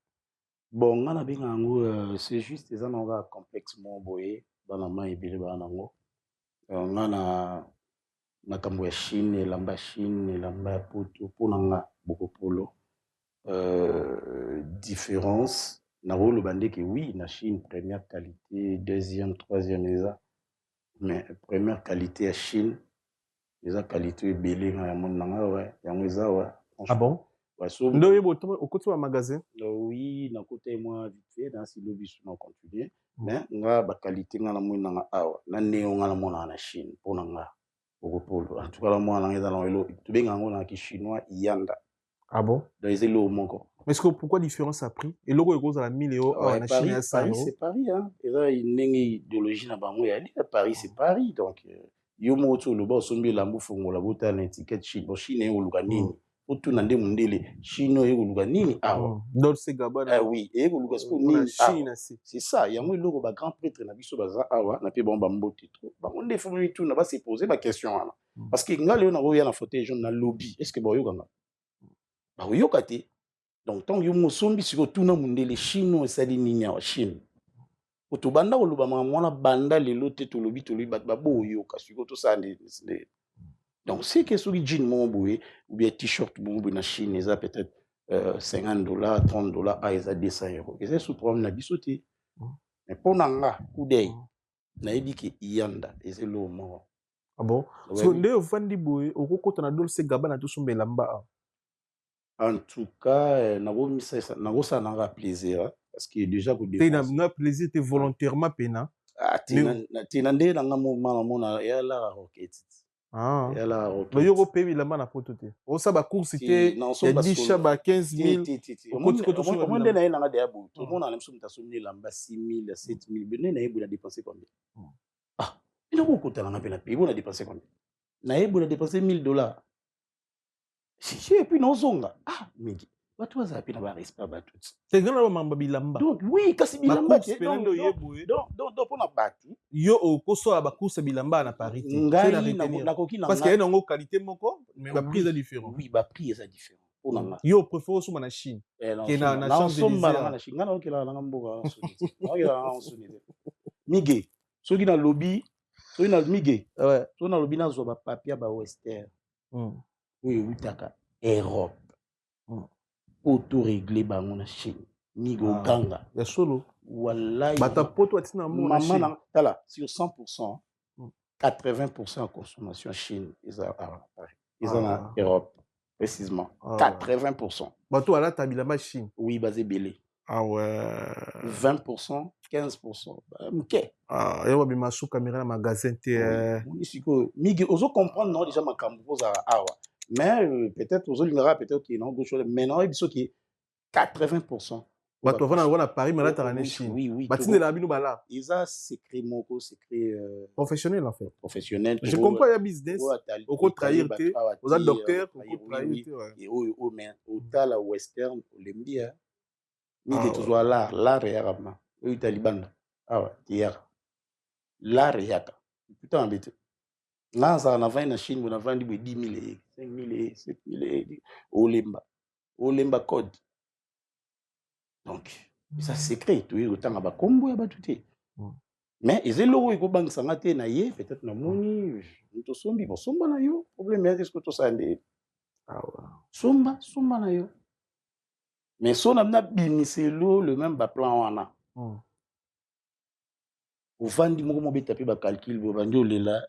Bon, ngana benga ngo c'est juste ça na complexe mo boye bana ma ebele bana ngo. Ngana nakambo ya Chine elamba poto ponanga bokopolo différence na rolo bande que oui na Chine première qualité deuxième troisième eza mais première qualité à Chine eza qualité belé na monanga ouais yango eza ouais ah bon ouais so ndo yebo au côté wa magasin oui na côté moi vite fait dans si lobby sur continuer mais nga ba qualité nga na monanga awa na neo nga na mona na Chine ponanga bokopolo en tout cas la moi na eza na elo to benga ngo na ki chinois yanda ah bon dans les élo moko. Mais est-ce que pourquoi différence a pris et logo est à 1000 euros en Chine à 100 euros? C'est Paris hein et là il n'y a idéologie na bango ya Paris c'est Paris donc yo moto lo ba sombi la mbufungo la bota na étiquette Chine bo Chine e oluka nini otu na nde mundele Chine e oluka nini awa Dolce Gabbana oui e oluka sko nini Chine c'est ça yango logo ba grand prêtre na biso baza awa na pe bomba mbote trop bango nde fo mi tout na ba se poser ba question wana parce que ngale na roya na fauteuil jaune na lobby est-ce que boyo kanga ba yo kate donc tant yo mosombi siko tuna mundele Chine esali nini ya Chine otobanda koloba mwana banda lelo te tolobi bat baboyo kasiko to ça donc c'est que soki jean mon boye ou bien t-shirt mon boye na Chine eza peut-être $50 $30 à eza 200 euros et c'est sous problème na bisoté mais ponanga kudei na yebi ke yanda eza lo mo ah bon so nde ofandi boye okokota na Dolce Gabbana to sombela mba. En tout cas, ça n'a plaisir parce que déjà que tu as plaisir tu volontairement pena tu n'as ndé na moment mona ya la roquette ah ya la roquette mais yo paye la mana poto te o ça ba course c'était il y a 10 chaba 15000 comment ndé na nga de abo tout le monde a même somme ta somné lamba 6000 7000 bené na yebo na dépenser combien ah il a beaucoup de na pena paye on a dépensé combien na yebo na dépenser $1000 si et puis nozonga ah mais watu wazapi na ba respect ba tout c'est grand mamba bilamba donc oui kasi bilamba donc pona batu yo okoso ba course bilamba na Paris. Ngai nakoki na parce qu'il y a une qualité moko mais ba prix est différent. Oui, ba prix est différent. Yo préfère suma na Chine. Qui na Champs-Élysées. Na Chine ngana okela na mboka na Soni. Okela na Soni. Mige. Soki na lobby, soki na mige. Ouais. Soki na lobby na zo ba papier ba Western. Oui, utaka Europe. Auto régler bango na Chine. Migo ganga. Ya solo. Wallahi. Bata poto atina mo na Chine. Tala, sur 100%, 80% en consommation Chine, ils ont en Europe. Précisément. 80%. Bateau à la tabilamba Chine. Oui, basé belé. Ah ouais. 20%, 15%. Ok. Ah, il y a des massous caméra dans magasin. Migi, oso comprendre non déjà ma cambo za awa. Mais peut-être oso lingara peut-être qu'il non gauche mais non il faut qui 80%. Bateau va à Paris mais là t'as Chine. Oui oui. Batine de la bino bala. Ils a secret moko secret professionnel en fait. Professionnel. Je comprends il y a business. Au côté trahir té, aux docteurs, au côté trahir té. Et au mais au tala western l'embia. Migi toujours l'art et arabement. Au taliban. Ah ouais, hier. L'art yaka. Putain embêté. Là ça en avant en Chine on a vendu 10 000 5 000 7 000 au lemba code. Donc ça secret tout autant à ba kombo ya ba tuté. Mais ils élo iko bank sangate na ye peut-être na moni to sombi bon somba na yo problème est que to ça ndé. Ah ouais. Somba na yo. Mais son amna bimiselo le même ba plan wana. Au vandi moko mo beta pe ba calcul bo bandi olela.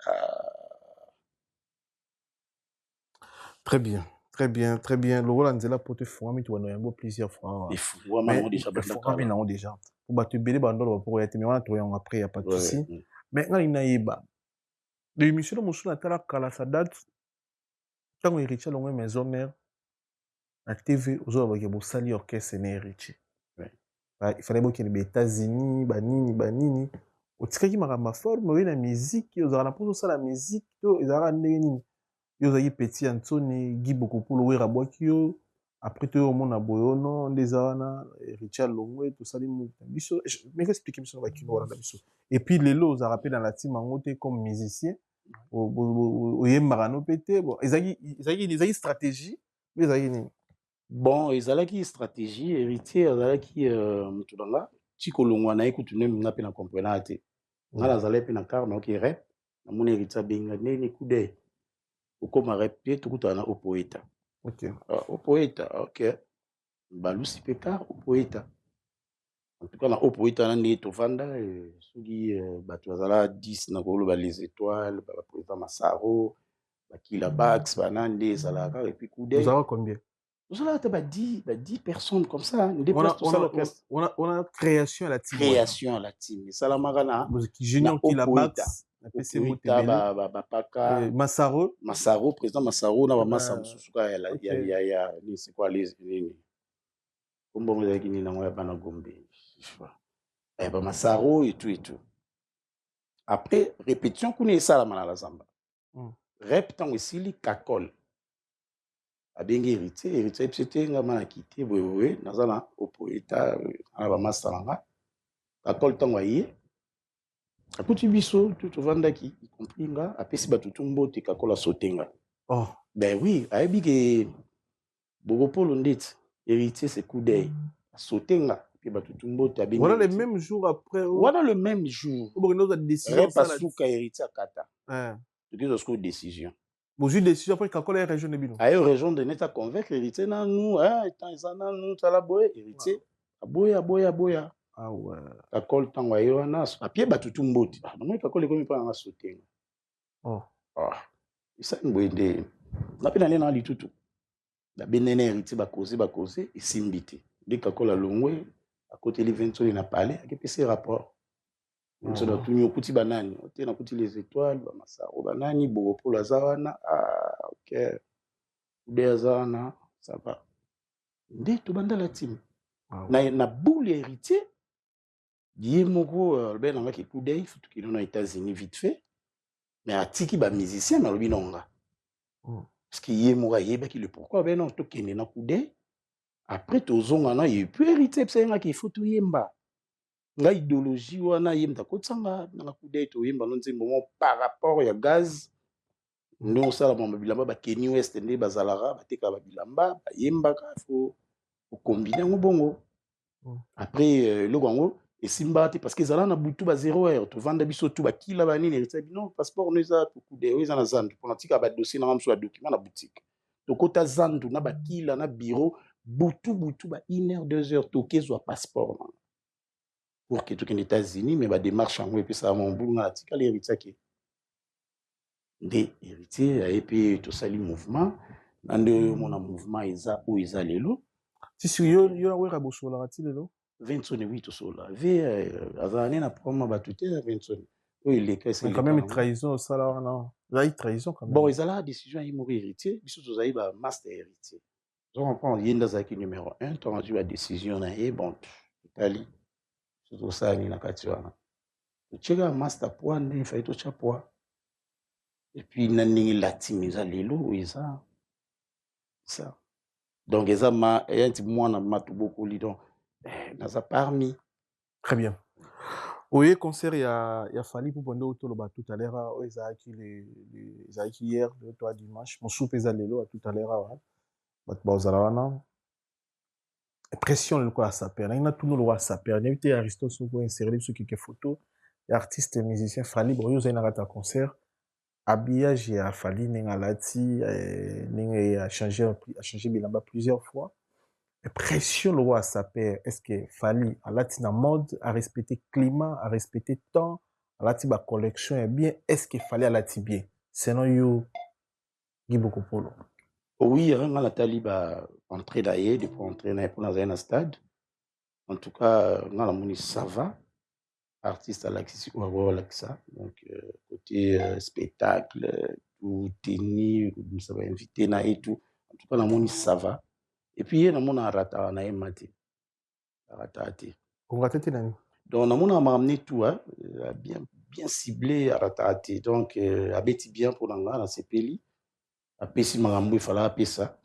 Très bien. Très bien, très bien. Le Roland Zela pour te faire mais tu vas nous plusieurs fois. Les fous, moi déjà déjà. Pour battre belé bandolo pour être mais on a trouvé après il y a pas de souci. Mais quand il naïba. L'émission de Moussou Natala kala sa date. Quand on héritier longue maison mère la TV aux autres avec sali orchestre n'est héritier. Il fallait beaucoup les États-Unis, banini. Au tika qui m'a forme mais la musique, ils ont pour ça la musique, ils ont nini. Yo zayi petit Anthony Guy Bokopolo wera bwakio après tout au monde aboyono ndezana Richard Longwe tout ça les biso mais expliquer biso ba kino wala biso et puis lelo za rappelé dans la team ngote comme musicien au yembarano pété bon ezaki stratégie mais ezaki ni bon ezalaki stratégie héritier ezalaki mutulanga tikolongwa na ekutune minga pe na comprendre te ngala zalé pe na karno OK rep na mon héritier benga nene kude comme répéter tout à au poète. OK. Au poète, OK. Balusi Pekar au poète. En tout cas, au poète, on a tout vanda et soudi batouazala 10 na golo les étoiles, ba président Massaro, ba Kila Bax, banande Zalaka et puis Koudé. Vous avez combien? Vous avez 10 personnes comme ça, on a création à la team. Création à la team. Salamagana. Junior Kila Bax. Massaro, président Massaro, na Massa Msusuka ya c'est quoi les comme vous avez dit na moya bana Gombe. Ba Massaro et tout. Après répétition kune sala manala zamba. Rep tango esili kakol. Abengi héritier c'était nga mana quitté boye nazana opoeta na ba masalanga. Kakol tango aye. Akuti biso tout vandaki y compris nga apesi batutumbo te kakola sotenga. Oh ben oui ayebi ke Bokopolo ndeti héritier c'est coup d'œil sotenga puis batutumbo te abengi voilà le même jour après voilà le même jour pour nous décision ça la suka héritier kata c'est que ce décision bon j'ai décision après kakola région de bino aye région de neta convaincre héritier na nous étant ezana nous tala boye héritier aboya. Ah ouais. Kakol tango ayo na apie batutu mboti. Moi kakol ekomi pa na sotenga. Oh. Isa ngwende. Na pena nena litutu. La benene héritier ba causer et simbité. Dès kakol a longwe à côté les 20 na palais, a pese rapport. On se doit tout kuti banani, ote na kuti les étoiles, ba Massaro banani, Bokopolo azawana. OK. Ude azawana, ça va. Dès to banda la team. Na boule héritier Dié moko ben nga ki coup d'œil faut qu'il aux États-Unis vite fait mais atiki ba musicien na lobinonga parce que yé moko yeba ki le pourquoi ben non to kende na coup d'œil après to zonga na yé puis héritier pse nga ki faut to yemba nga idéologie wana yemta kotsanga na kude to yemba no nzembo mo par rapport ya gaz ndo sala mama bilamba ba Kenya West nde bazalara bateka ba bilamba ba yembaka fo kombiner ngo bongo après le gango esimba te parce que ezala na butu ba 0 heure tovanda biso tu bakila banini erita bino passeport no eza tokude oyo eza na zandu mpona tika badossier na ngamso ya document na boutique tokota zandu na bakila na bureau butu ba 1 heure 2 heures tokezwa passeport pour que tokende États-Unis mais badémarche yango epesaka mambulu nga na tikala héritier ake nde héritier ayepe tosali mouvement na nde oyo mona mouvement eza oyo eza lelo sisi yo wera bosolaka ti lelo Vincent oui tosola ve azalani na problème bato te Vincent oyo eleka mais quand même trahison osala wana ezali trahison quand même bon ezalaka décision ayi moko héritier biso tozali ba master héritier zo comprendre ye nde azalaki numéro 1 tozwi ba décision na ye bon etali tosala nini na kati wana totieka master poids nde efai totya poids epuis na ndenge latine eza lelo oyo eza ça donc eza eya nti mwana matu bokoli donc naza parmi. Très bien. Oui, concert, il y a fallu pour prendre autour le tout à l'heure, Isaac hier, le toit dimanche, mon soupe est allé là tout à l'heure, pression le quoi à sa père, il y a tout le roi à sa père, il y a eu Aristote sur quoi insérer sur quelques photos, artistes et musiciens, fallu, bon, ils ont un concert, habillage, il a fallu, n'engalati, a changé bilamba plusieurs fois. Pression le roi à sa paix, est-ce que fallait à la mode, à respecter climat, à respecter temps, à la tiba collection est bien, est-ce qu'il fallait à la bien? Sinon you beaucoup polo. Oui, on a taliba entrer d'ailleurs, de pour entrer dans un stade. En tout cas, on a moni ça va. Artiste à l'axis ou avoir l'axa. Donc côté spectacle, tout tenir, ça va inviter na et tout. En tout cas, on a moni ça va. Et puis, il y a un rata, na emati. Ratate. On ratate nani? Donc, on a amené tout, hein, bien ciblé à ratate. Donc, abeti bien pour l'anga, dans ces pays. Après, si marambo, il fallait appeler ça.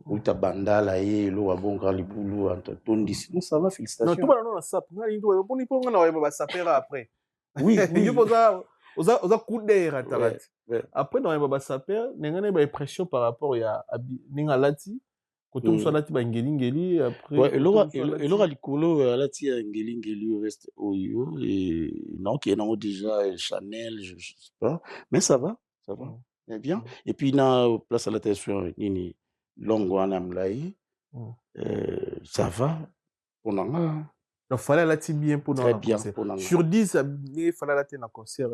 Ou ta banda, là, et l'eau, à bon, grand, les boulots, entre ton d'ici. Non, ça va, félicitations. Non, tout le monde a ça. On a ça après. Oui, oui. On a coup d'air à ratate. Après, on a ça après. On a une pression par rapport à Ningalati. Quand on soit là, tu vas ngeli après. Ouais, et l'aura likolo là tu as ngeli reste oyo et non qui est non déjà Chanel je sais pas mais ça va mais bien et puis na place à l'attention nini longwana mlai ça va pour nanga donc fallait là tu bien pour très bien pour nanga sur 10 il fallait là tu na concert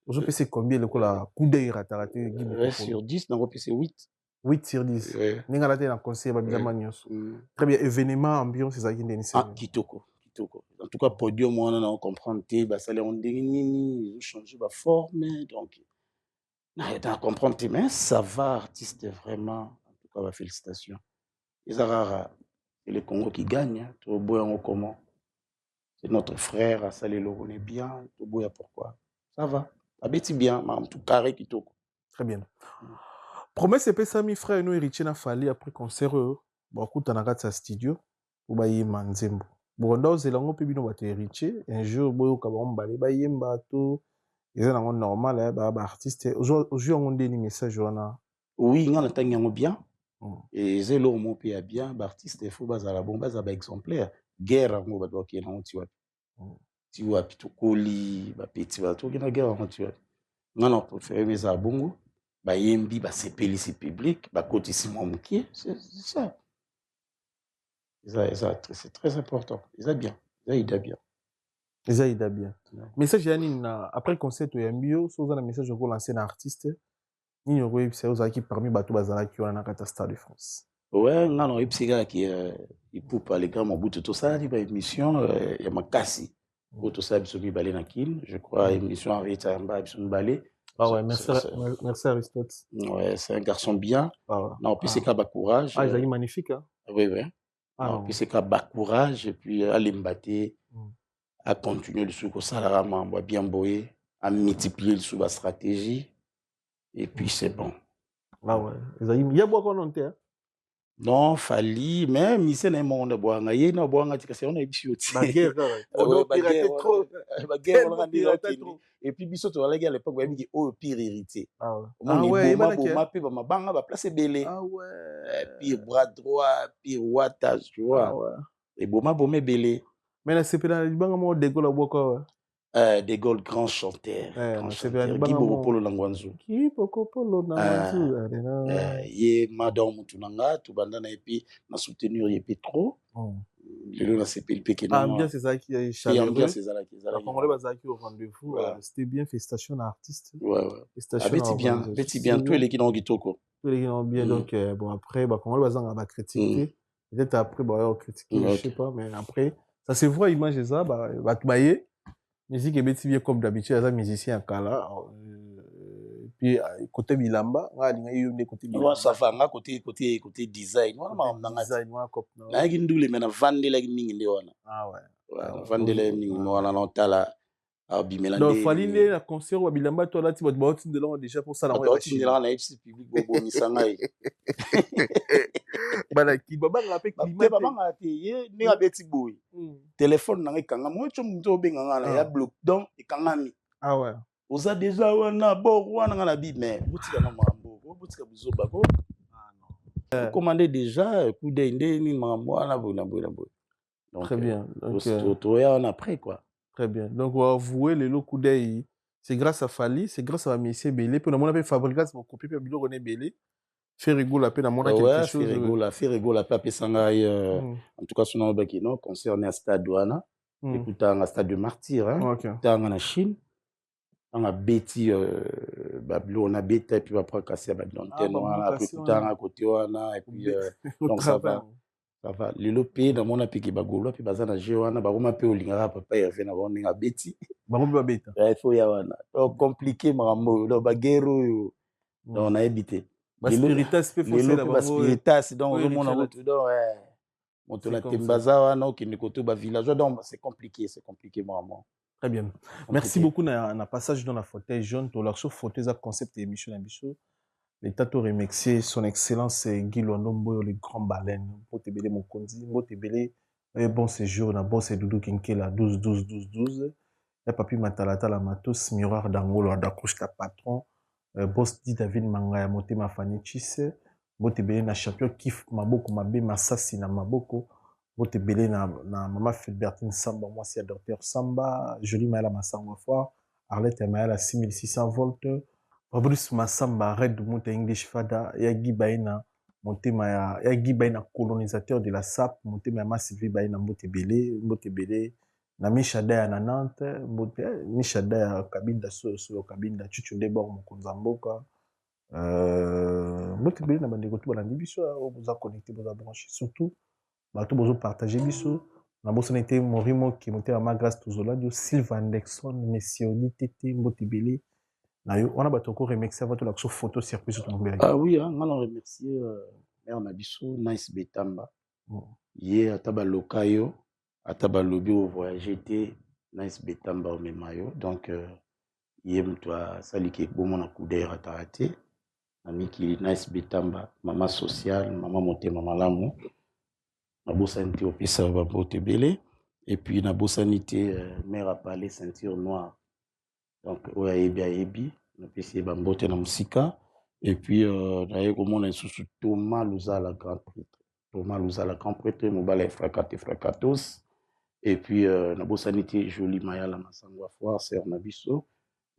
je peux c'est combien le la coup d'œil raté sur 10 na c'est 8 8 sur 10. Ninga la tena conseil babidama nyos. Très bien, événement, ambiance, c'est ça qui est ah, kitoko. En tout cas, podium, on a compris, bah, ça les ont ils ont changé ma forme, donc, on comprend, mais ça va, artiste, vraiment, en tout cas, félicitations. Les Arara, c'est le Congo qui gagne, tout beau comment. C'est notre frère, ça les on est bien, tout beau pourquoi. Ça va, abeti bien, mais en tout carré kitoko. Très bien. Promesse et Pessami frère nous héritier na fali après concert bon kuta na kati studio ou ba yema nzembo bon ndo zelango pe bino ba héritier un jour boyo ka ba mbale ba yemba to eza nango normal ba artiste aujourd'hui on donne message wana oui ngana tangi yango bien et zelo mo pe bien ba artiste faut bazala bon baza ba exemplaire guerre ngo ba doki na on ti wapi to koli ba petit ba to na guerre ngo ti wapi ngana préférer mes abongo ba yembi ba sepeli si public ba kotisi mo mukie c'est ça c'est très important ça bien ça ida bien ça ida bien message yani na après concert ya mbio so za na message ko lancer na artiste ni yo c'est aux qui parmi bato bazala ki wana na kata Stade de France ouais ngano ipsiga qui il peut parler grand mobutu tout ça ni ba émission ya makasi ko to ça biso mi balé na kin je crois émission avec Tamba biso balé. Ah ouais, merci Aristote. Ouais, c'est un garçon bien. Non, puis c'est qu'à bas courage. Ah, il est magnifique, hein. Oui. Non, puis c'est qu'à bas courage et puis à l'embatter, à continuer le souk au salaram, à bien boyer, à multiplier le souk à stratégie. Et puis c'est bon. Ah ouais, il y a beaucoup de hein. Non, Fali, mais Missé n'a pas de boire. Il y a boire tika c'est on a biso. Baguerre, on piratait trop. Baguerre on a dit trop. Et puis biso to à l'époque on dit oh pire héritier. Ah ouais, Boma pe ma banga ba place belé. Ah ouais. Pire bras droit, pire wattage, tu vois. Ah ouais. Et boma belé. Mais là c'est pas banga mo de Gaulle boka. Des Gaulle grand chanteur, grand chanteur. Guy Bokopolo Langwanzu. Guy Bokopolo Langwanzu. Ye madame Mutunanga, tout bandana et puis na soutenir ye Petro. Le na CPLP qui non. Ambiance c'est ça qui est chaleureux. Ambiance c'est ça qui est. On va bazaki au rendez-vous. C'était bien félicitations à l'artiste. Ouais. Félicitations. Betty bien tous les qui dans Gitoko. Tous les qui dans bien donc bon après bah comment le bazanga va critiquer. Peut-être après bah on critiquer, je sais pas mais après ça se voit image ça bah bailler. Musique est bien comme d'habitude, les musiciens à Kala. Puis côté Bilamba, on a des côté Bilamba. Ça va, on a côté design. On a design, on a cop. On a une double, mais on a vendu les mingi. Ah ouais. On a vendu les mingi. On a l'antala. Donc, fallait aller à concert ou à Bilamba, toi là, tu vas te battre de l'an déjà pour ça. On va te dire, on a FC public, Bobo Nissangaï. Bala ki baba rappelle climat baba ngate ye ni abeti boy téléphone na kanga mo chum to benga ngana ya bloc donc ikangami ah ouais oza déjà wana bo wana ngana bi mais butika na mambo butika buzoba ko ah non commander déjà coup d'inde ni mambo wana bona donc très bien donc to ya on après quoi très bien donc on va avouer les coup d'œil c'est grâce à Fali c'est grâce à Monsieur Belé puis on a fait fabriquer mon copie puis bilo connaît Belé fait rigoler la peine à mon quelque chose fait rigoler la pape sangai en tout cas son nom baki non concerne à stade douana écoutant à stade de martyr hein dans la Chine on a bêti bablo on a bêta et puis après casser ba l'antenne on a après écoutant à côté wana et puis donc ça va le lopé dans mon apiki bagolo puis bazana jewana ba roma pe olingara papa ya fait na on a bêti ba ba bêta il faut ya wana donc compliqué marambo lo baguero on a évité Spiritas peut forcer la Spiritas donc au monde en tout donc monte la Tembaza wana qui ne côté ba village donc c'est compliqué vraiment. Très bien. Merci beaucoup na passage dans la fauteuil jaune to leur fauteuil à concept émission émission. L'état to remercier son excellence Guy Lonombo le grand baleine Motebele Mokonzi Motebele bon séjour na boss Doudou Kinkela 12 12 12 12 et papi Matalata la Matos miroir d'Angolo d'accroche ta patron boss dit David Mangaya Motema Fani Chisse Motebele na champion kif maboko mabe masasi na maboko Motebele na mama Filbertine Samba moi c'est docteur Samba Jolie Maëla Massangwa Fort Arlette Maëla 6600 volts Fabrice Massamba Red Mouta English Fada Yagi Baina Motema Yagi Baina colonisateur de la SAP Motema Massivi Baina Motebele na Mishada na Nantes Mishada ya Kabinda sur Kabinda Chuchu Debord Mokonza Mboka Motebele na bandeko to balandi biso oza connecté boza branché surtout bato bozo partager biso na boso nete Morimo qui Motema Magras Tozola dio Sylvain Anderson Monsieur Tete Motebele na yo on a bato ko remercier votre la photo circuit sur ton mbele ah oui hein on remercier mère na biso Nice Betamba ye ataba lokayo ataba lobi au voyager té Nice Betamba au memayo donc yem toi salike bomo na kudera raté amiki Nice Betamba maman sociale maman Motema malamu na bosanité au pisa ba Motebele et puis na bosanité mère a parlé ceinture noire donc ouais ebi na pisi ba mbote na musika et puis na yeko mona isusu Thomas Luzala grand prêtre mobala frakatos et puis na bosanité Jolie Mayala Masangwa Foire sœur na biso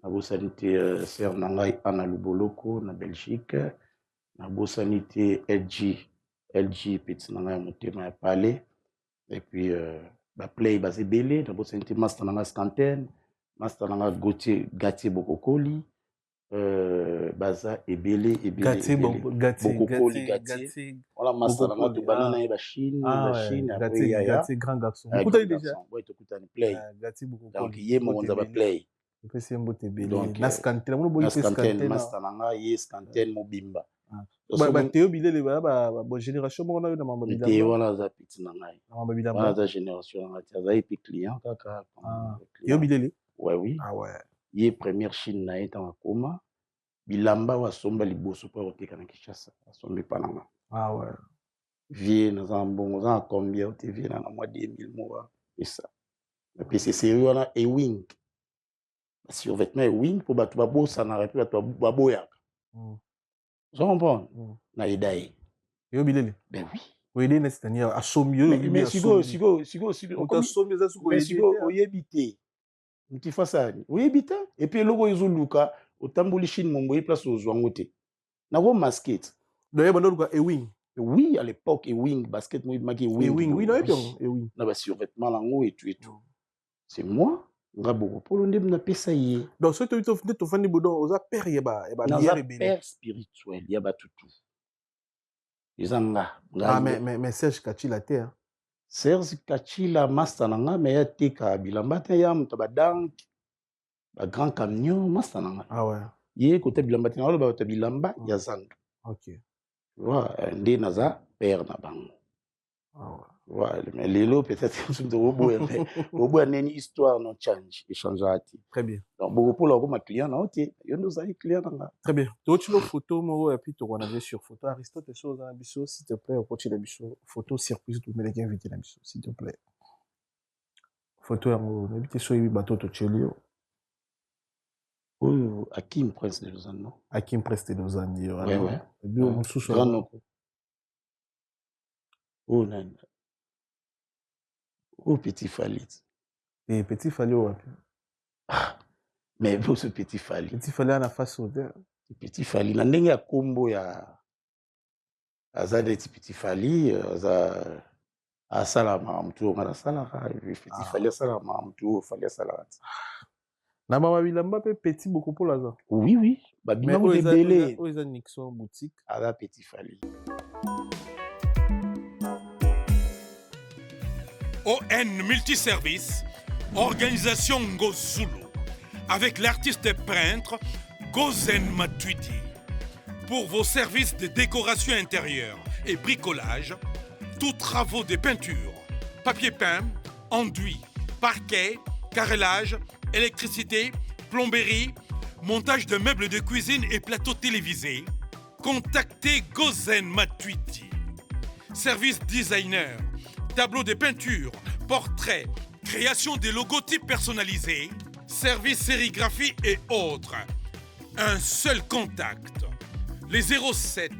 na bosanité sœur nangai Anna Luboloko na Belgique na bosanité LG petit nangai motema ya palais et puis ba play basé belé na bosanité master nangai Scanten master nanga Gatier Bokokoli baza ebele Bokokoli Gatier voilà master nanga to banana e ba Chine après Gatier grand garçon écoute déjà ouais to kutani play Gatier Bokokoli donc yé mo za ba play pesi mbote belé na Scanten mo boyi Scanten master nanga ye Scanten mobimba ba Théo Bilele ba génération mo na yo na mamba bilamba Théo wana za petit nanga mamba bilamba wana za génération nanga za epi client kaka Théo Bilele ouais oui ah ouais ye première Chine na eta makoma bilamba wa somba liboso po oteka na Kinshasa sombe pananga ah ouais Viens dans un bon, dans combien tu viens dans le mois 2000 mois et ça. Et puis c'est sérieux là et wing. Sur vêtements wing pour battre babo ça n'arrête pas battre babo ya. Je comprends. Na idée. Yo bilele. Ben oui. Oui, il est c'est-à-dire à sommieux. Mais sigo. On sommieux ça mais sigo oyebité. Tu fais ça. Oyebité. Et puis logo izuluka otambuli chine momboye place aux zwangote. Na go masquette. D'ailleurs bando quoi Ewing. Oui, à l'époque Ewing basket moi maki Ewing. Ewing, oui, non Ewing. Na ba survêtement lango et tout. C'est moi. Ngabo polo ndem na pesa ye. Donc ce que tu fais ni bodon oza père yeba lier rebelle. Père spirituel yaba tutu. Izanga. Ah mais Serge Kachila terre. Serge Kachila master nanga mais ya teka bilamba te ya mutaba dank. Ba grand camion master nanga. Ah ouais. Ye côté bilamba te na ba bilamba ya zandu. OK. Wa ndé naza père na bango. Ah ouais. Ouais, mais Lélo, peut-être, c'est une histoire, non change, échange. Très bien. Donc, beaucoup pour leur client, non, il y a des clients. Très bien. Tu as une photo, et puis tu as sur photo. Aristote, s'il te plaît, au la photo, surprise, tu mets les invités, s'il te plaît. Photo, on a sur les bateaux, tu as oh, Hakim Prince de Lausanne, non? Hakim Prince de Lausanne, ouais, ouais. Et puis, on sous grand nom. Oh, non. Oh, Petit Falit. Et Petit Falit, ouais. Mais bon, ce Petit Falit. Petit Falit, à la face au Petit Falit. La ndenge ya combo ya Azadeti Petit Falit, à Salama, Amtou, on a Salara, Petit Falit, Salama, Amtou, Falit, Salara. Na mama bilamba pe petit beaucoup pour la. Oui, oui. Bah, bien, vous débélez. Où est Nixon boutique? À la Petit Falit. ON Multiservice, organisation Ngozulu, avec l'artiste peintre Gozen Matuidi. Pour vos services de décoration intérieure et bricolage, tous travaux de peinture, papier peint, enduit, parquet, carrelage, électricité, plomberie, montage de meubles de cuisine et plateaux télévisés, contactez Gozen Matuidi. Service designer, tableau de peinture, portraits, création de logotypes personnalisés, services sérigraphie et autres. Un seul contact. Les 07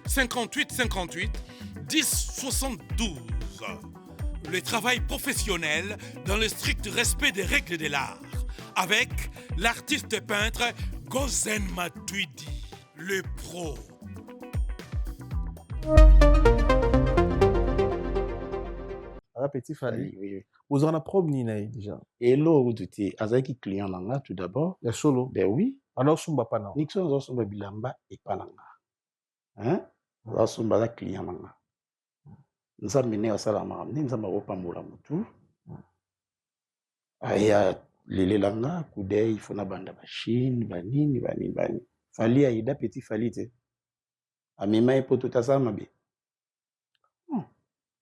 58 58 10 72. Le travail professionnel dans le strict respect des règles de l'art. Avec l'artiste peintre Gozen Matuidi, le pro. Petit Fali. Oui. Vous en avez promené déjà. Et là, vous étiez avec client nanga tout d'abord. Il y a solo. Ben oui. Alors sumba pas non. Nixon zo sumba bilamba et pas nanga. Hein? Zo sumba la client nanga. Nous avons mené à Salama, nous avons repambola mutu. Aya lele langa kudai il faut na banda machine banini. Fali aida Petit Fali te. Amema epo tout ça mabe.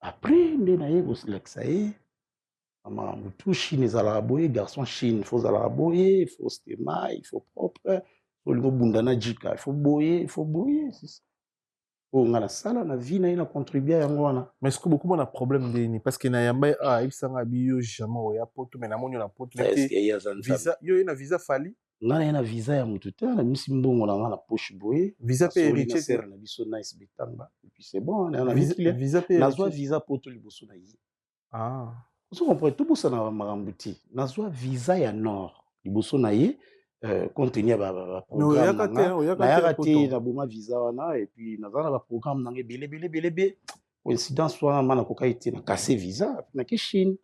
Après, il faut Chine, garçon Chine, il faut zalaboye, il faut stema, il faut propre, il faut bundana jika, il faut boyer, on a la salle, on a vie, on a contribué à un. Mais est-ce que beaucoup de problème de parce que na yamba il s'en a bio jamais au ya poto mais na monyo na poto visa yo na visa Fali na visa ya mutu te na misimbongo na na poche boye visa pe héritier na biso nice bitamba et puis c'est bon na visa pe na zwa visa poto liboso na yi vous comprenez tout ça na marambuti na zwa visa ya nord liboso na yi contenir ba programme na yakate na boma visa wana et puis na zana ba programme na belé coïncidence wana mana kokaite na casser visa na ke Chine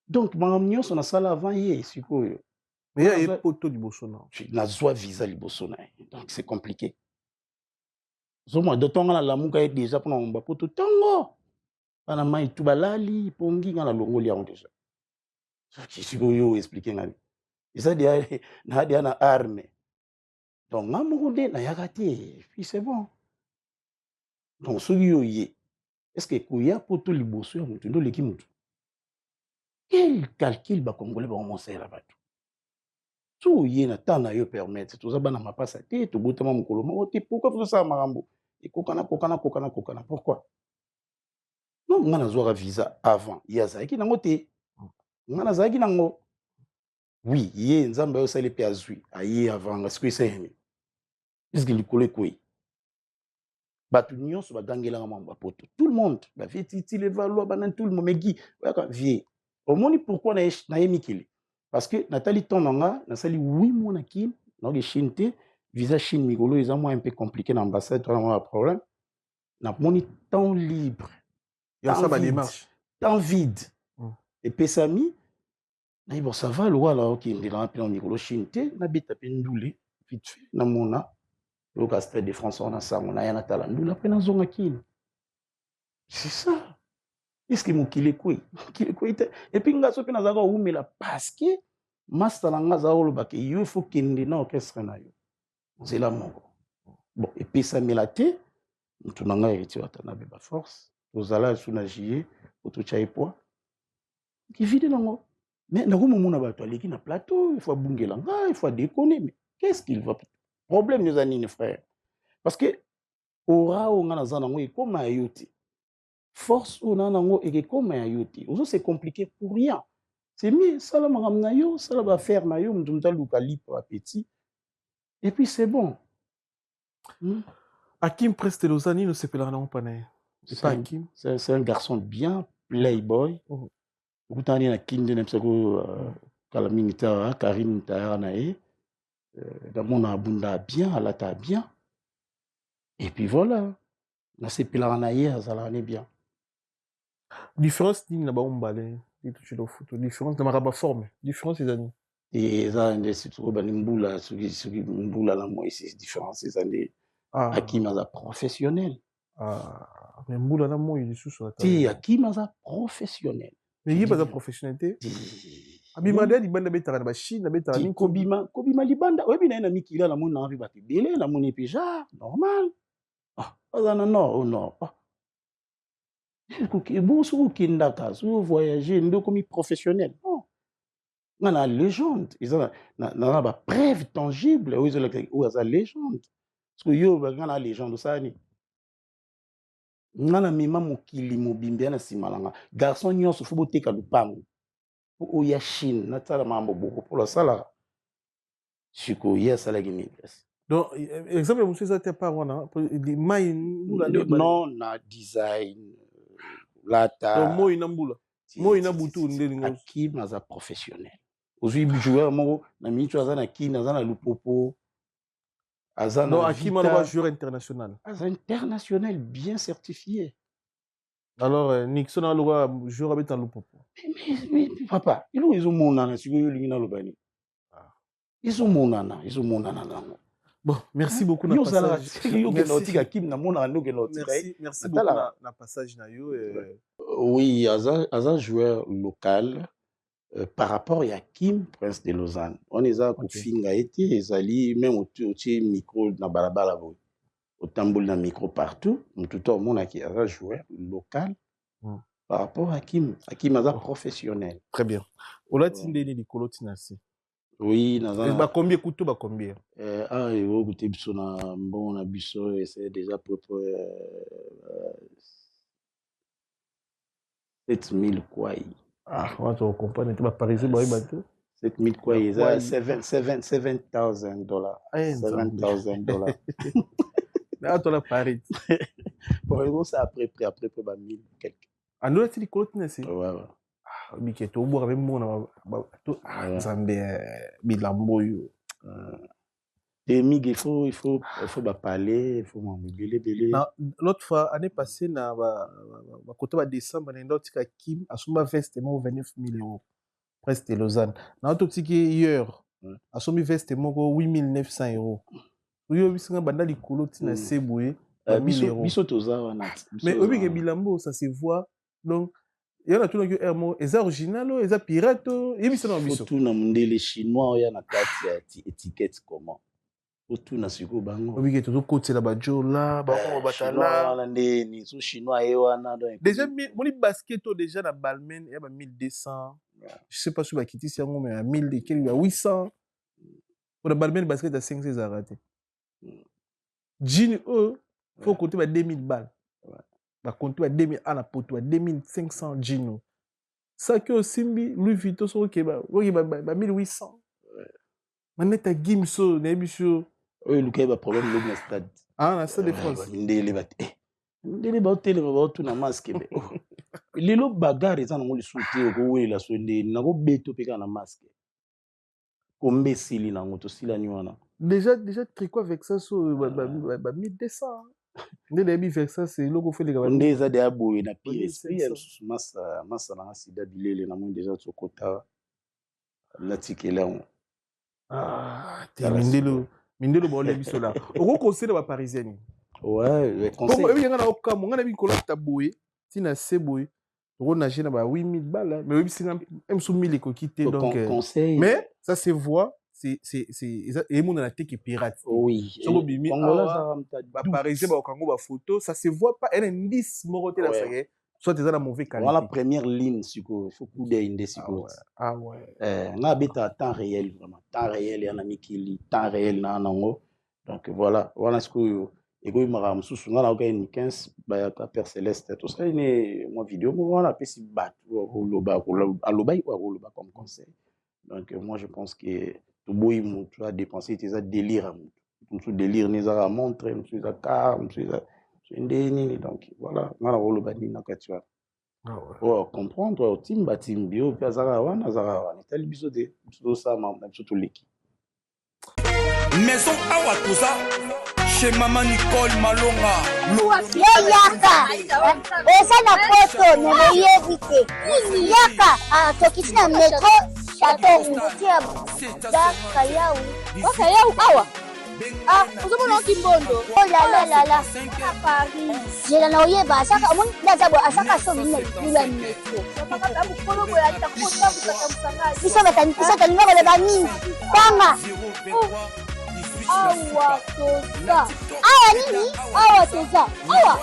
donc maramnyo so na sala avant yi sikoyo. Mais il y a un poteau du Bossona. La joie visa du Bossona. Donc c'est compliqué. D'autant que la mouka est déjà pour un poteau. Tango. On a maï tout balali, pongi, on a l'ongolia déjà. Je suis vous expliquer. Et ça, il y a une arme. Donc, on a moudé, on a yagate. Puis c'est bon. Donc, ce qui est, est-ce que il y a poteau du Bossona, quel calcul va congolais va commencer là-bas? Tout y est na temps na yo permettre tout ça bana mapasa te to botama mukolo mo te pourquoi faut ça marambo et kokana pourquoi Non, nga nazwaka visa avant. Ye azalaki nango te. Nga nazalaki nango. Oui, ye nzambe oyo sali pe azwi. Aye avant nga siko esayemi. Est-ce que likolo ekoi? Bato nyonso bagangelanga mwa bapoto. Tout le monde. Ba vie titi le valois banan tout le monde megi. Oyaka vie. Omoni pourquoi na ye mikili? Parce que natali ton nanga, nasali 8 mois na Kim, na de Chine te, visa Chine mikolo eza moi un peu compliqué na ambassade, on a un problème. Na moni temps libre. Il y a ça ba démarche. Temps vide. Et pesami na bon ça va le wala OK, ndela pe na mikolo Chine te, na beta pe ndule vite fait na mona. Le Stade de France on a ça, on a yana tala ndule après na zonga Kim. C'est ça. Est-ce que mon kile koi? Et puis nga so pe na zaka umela parce que master na nga za olobake yo faut kende na orchestre na yo. C'est là mon. Bon et puis ça melate mutu na nga héritier watana be ba force. Ozala suna jier otocha epoa. Qui vide nango. Mais na komo mona bato aleki na plateau, il faut bungela nga, il faut déconner mais qu'est-ce qu'il va problème nous anine frère. Parce que ora o nga na za nango ekoma ayoti. Force ou nanango et comme un yoti. C'est compliqué pour rien. C'est mieux, ça la maramna yo, ça la va faire na yo, m'dumta lukali pour petit. Et puis c'est bon. Hakim Prestelozani, nous s'appellerons pas né. C'est pas Hakim. C'est un garçon bien playboy. Ukutani na kinde nemsako kala minita Karim Taara nae. Damona abunda bien, alata bien. Et puis voilà. Na s'appellerons nae, azalane bien. Différence ni na ba umbale ni toucher le foot différence na maraba forme différence les années et ça ne c'est trop ben mbula ce qui mbula la moi c'est différence ces années Hakim aza professionnel mais mbula na moi il est sous ti Hakim aza professionnel mais il pas professionnalité abimada libanda betara na ba Chine na betara ni kobima libanda oyebi na mikila na mona envie ba te belé na mona déjà normal azana non bon, si vous voyagez, vous comme professionnel. Non. On a la légende. Ils ont la preuve tangible. Où ils ont la légende. Parce que yo, on a la légende. On a la même mokili mobimbe na simalanga. Garçon nyonso faut boter ka lupango. O ya Chine, na tala mambo boko pour la sala. Siko ya sala gini. Donc exemple monsieur ça t'es pas wana non na design lata mo inambula mo inabutu ndelingo Hakim aza professionnel ozui joueur moko na minute aza na kina aza na lupopo aza non Hakim est un joueur international aza international bien certifié alors Nixon a le joueur avec un lupopo mais papa ils ont monana siko yo lingina lobani ils ont monana nango. Bon, merci beaucoup na passage. Merci beaucoup na passage na yo. Oui, Aza joueur local par rapport à Hakim Prince de Lausanne. On les a kofinga été ezali même au micro na balabala bo. Au tambour na micro partout, tout au monde qui Aza joueur local par rapport à Hakim Aza professionnel. Très bien. Ola tindeni likolo tinasi. Oui, ba combien couteau ba combien il va goûter biso na bon na biso et c'est déjà propre 7000 quoi. On va comprendre tu vas pariser ba bateau 7000 quoi, $7,000. $7,000. Là tu la paris. Bon, ça après ba 1000 quelque. Ando la tili cotinesi. Ouais. Biketo oboka pe mona nzambe bilambo yo il faut ba parler il faut belé l'autre fois année passée na ba côté ba décembre na ndo tika Kim asomba vestement 29 000 €. Presque Lausanne na auto tiki hier asombi vestement 8 900 €. Yo bisinga banda likolo tina seboye 1000 €. Biso toza wana mais obike bilambo ça se voit donc il y a tout le monde est original ou est pirate et puis c'est non biso tout na mundele chinois ya na kati ya étiquette comment tout na siko bango oui que tout côté la bajola bango batala wana ndeni so chinois e wana donc déjà moni basket déjà na Balmain ya ba 1200 je sais pas si ba kiti si yango mais 1000 et quelques 800 pour la Balmain basket à 500 ça raté jean faut côté ba 2000 balles compte à 2000 à la poto à 2500 Gino. Ça que Simbi Louis Vuitton sur OK 1800. Manette à Gimso Nebisho. Oui, le cas problème le stade. Ah, la stade de France. Ndele ba tele ba tout na masque be. Lelo bagarre eza na ngoli souté ko wela so ndele na ko beto peka na masque. Kombe sili na ngoto sila ni wana. Déjà tricot avec ça sur 1200. Ndele bi avec ça c'est logo fait les gars. Ndeza de aboye na PSP massa na sida bilele na mo déjà tsokota la tikela. Ah, Mindelo ba olebi sola. Oko conseil ba parisienne. Ouais, le conseil. Comme il y a na oka mo ngana bi kola taboye, tina seboye. Oko na jena ba 8000 balles, mais oui c'est même sous 1000 ko quitter donc conseil. mais ça se voit, c'est et mon la tête qui pirate. Oui. Ba parisien ba okango ba photo, ça se voit pas, elle est 10 moroté la ça y est. Soit tu as la mauvaise qualité. Voilà la première ligne siko, faut coup d'inde siko. Ah ouais. On habite à temps réel vraiment. Temps réel et un ami qui lit temps réel na nango. Donc voilà ce que ego imara msusu ngala oka ni 15 ba ya Père Céleste tout ça une moi vidéo moi voilà pesi bat loba comme conseil. Donc moi je pense que tout boy tu as dépensé tes délire tout délire les a montré tu as car tu as donc voilà ngala loba ni na katua. Oh comprendre timba timbio pe azara wana tali biso de tout ça même surtout l'équipe. Maison awa toza chez Maman Nicole Malonga. Yaka eza na poto nemoyebite yaka tokiti na metro atotia bakayau awa ozomona okimbondo olalala jela na oyeba asaka omoni ndazabo asaka so bina libula metro biso talinga koloba nini tanga awa toza awa nini awa toza awa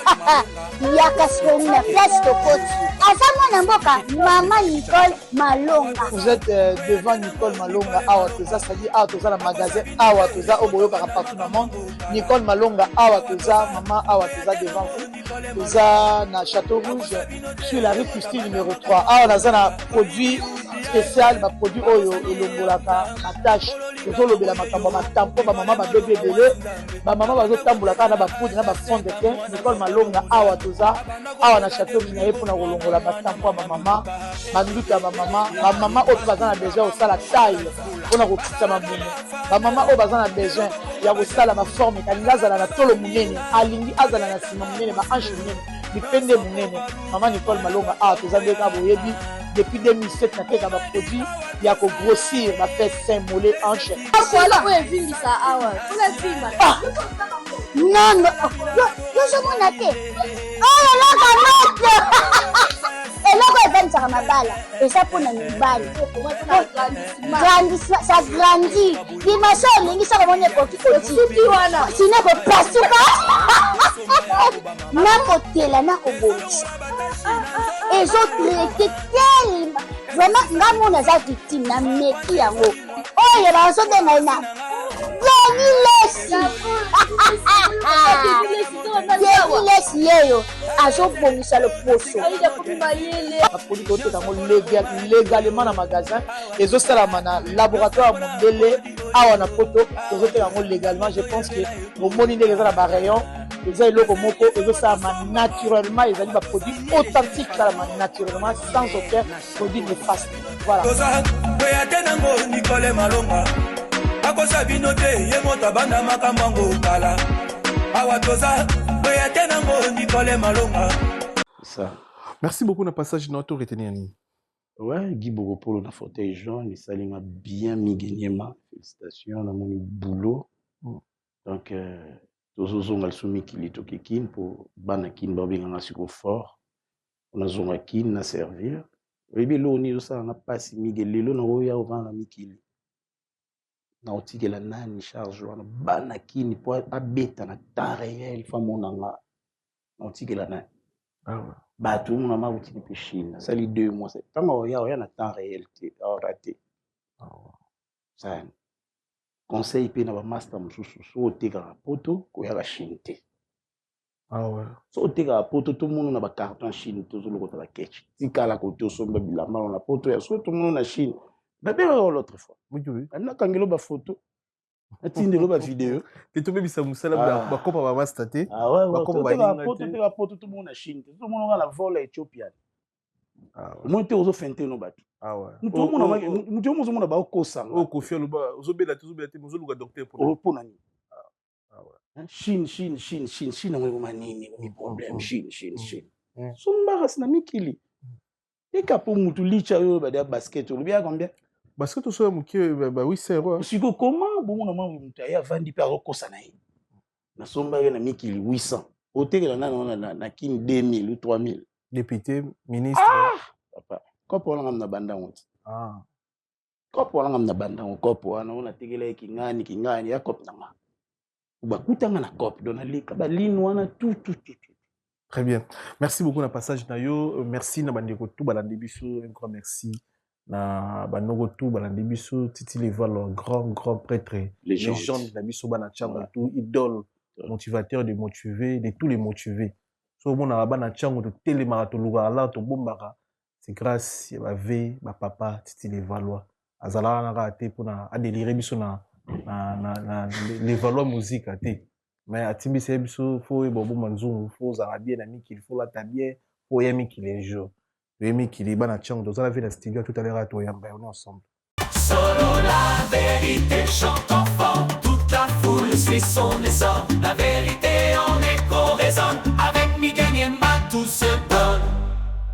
yaka sikoni na place tokoti aza mwana mboka Maman Nicole Malonga. Vous êtes devant Nicole Malonga awa toza, c'est-à-dire awa toza la magasin awa toza oboyo kaka partout dans le monde. Nicole Malonga awa toza, maman awa toza devant vous. Toza na Château Rouge sur la rue Custine numéro 3. Awa naza na produit spécial, ma produit oyo elongolaka na tâche. Tozolobela makambo matampo ba mama ba bébé belé, ba mama bazotambola kana ba poudre na ba fond de teint. Nicole Malonga awa toza awa na Château Minaye pour na kolongola matampo ba mama, manduka ba mama oyo bazana besoin osala taille pona kokitisa mabumu. Ba mama oyo bazana besoin ya kosala ma forme kalingi azala na tolo munene, alingi azala na sima munene, ba hanche munene, bipende munene. Maman Nicole Malonga awa toza ndeka boyebi depuis 2007 na teka ba produit ya ko grossir ba fait sein mollet hanche. Voilà oyo evimbisa awa. Non, yo somona te. Oh la eloko evanisaka mabala eza mpona mibali ça grandit dimension olingi soki omoni ekoki kotiki wana sino ekopasuka nakotela nakobongisa ezotraite telema vraiment nga mona aza victime na meki yango oyo bazobenga na Lesi yeyo azobongisa loposo produit toteka yango légalement na magasin ezosalama na laboratoire mondele awa na poto tozoteka yango légalement. Je pense que omoni ndenge eza na barayon eza eloko moko ezosalama naturellement, ezali baproduit authentique esalama naturellement sans aucun produit néfaste. Voilà. Nicole Malonga akosa bino te ye moto abanda makambo yango kala awa toza boya te nango Nicole Malonga. Ça. Merci beaucoup na passage notre retenir ni. Ouais, Guy Bogopolo na fauteuil jaune, il s'alima bien migeniema. Félicitations na mon boulot. Donc tozozonga lisumi kilito kikin pour bana kin babinga na siko fort. On a zonga kin na servir. Oyebi lo ni osa na pasi migelelo na oya ovana mikili. Na otikela nani charge wana bana kini po abeta na temps réel famo nanga na otikela nani ba tout mon mama otiki pe Chine ça li 2 mois c'est tant ya na temps réel raté ça conseil pe na ba master mususu so oteka poto ko ya Chine te Ah ouais. So teka poto tout le monde na ba carton Chine tout le côté la ketch. Tikala côté somba bilamba na poto ya so tout le monde na Chine. Na bien l'autre fois. Oui oui. Na kangelo ba photo. Atindelo ba vidéo. Tu tombé bisa musala ba kopa ba mastate. Ah ouais. Ba kopa ba linga. Teka poto tout le monde na Chine. Tout le monde na la vol éthiopienne. Ah ouais. Moi te ozo fente no batu. Ah ouais. Tout le monde nous tout le monde ba kosa. Oh Kofi Luba ozo bela te mozo luga docteur pour. Pour nani. Ah ouais. Chine on va nini ni problème Chine. Somba na mikili. Eka pour mutu licha yo ba de basket ou bien combien? Basket so mukie ba 800 euros. Siko comment bon na mamu mutaya vandi pa kosa na ye. Na somba yo na mikili 800. Oteke na kin 2000 ou 3000. Député, ministre. Papa, kopo wana na banda wonti. Kopo wana na banda wonti. Kopo wana ona tegele kingani ya kopo nanga. Bakutanga na kopo dona lika ba line wana tout. Très bien. Merci beaucoup na passage na yo. Merci na bandeko tout balandi biso. Un grand merci na banogo tout balandi biso. Titi Levalo, grand prêtre, légende na biso bana tchanga tout, idole, motivateur de motiver, de tous les motivés. So bon na bana tchanga to télémarathon luga là to bombaka. C'est grâce à V, ma papa Titi Levalo. Azala na raté pour na adélirer biso na les valeurs musique até. Mais à Timbi c'est biso faut bobo manzungu faut zarabie na miki il faut la tabie faut yemi qui les joue yemi qui les bana chang dans la vie la studio tout à l'heure à toi yamba on est ensemble. Solo la vérité chante enfant, toute la foule suit son essor. La vérité en écho résonne, avec Miguel Niemba tout se donne.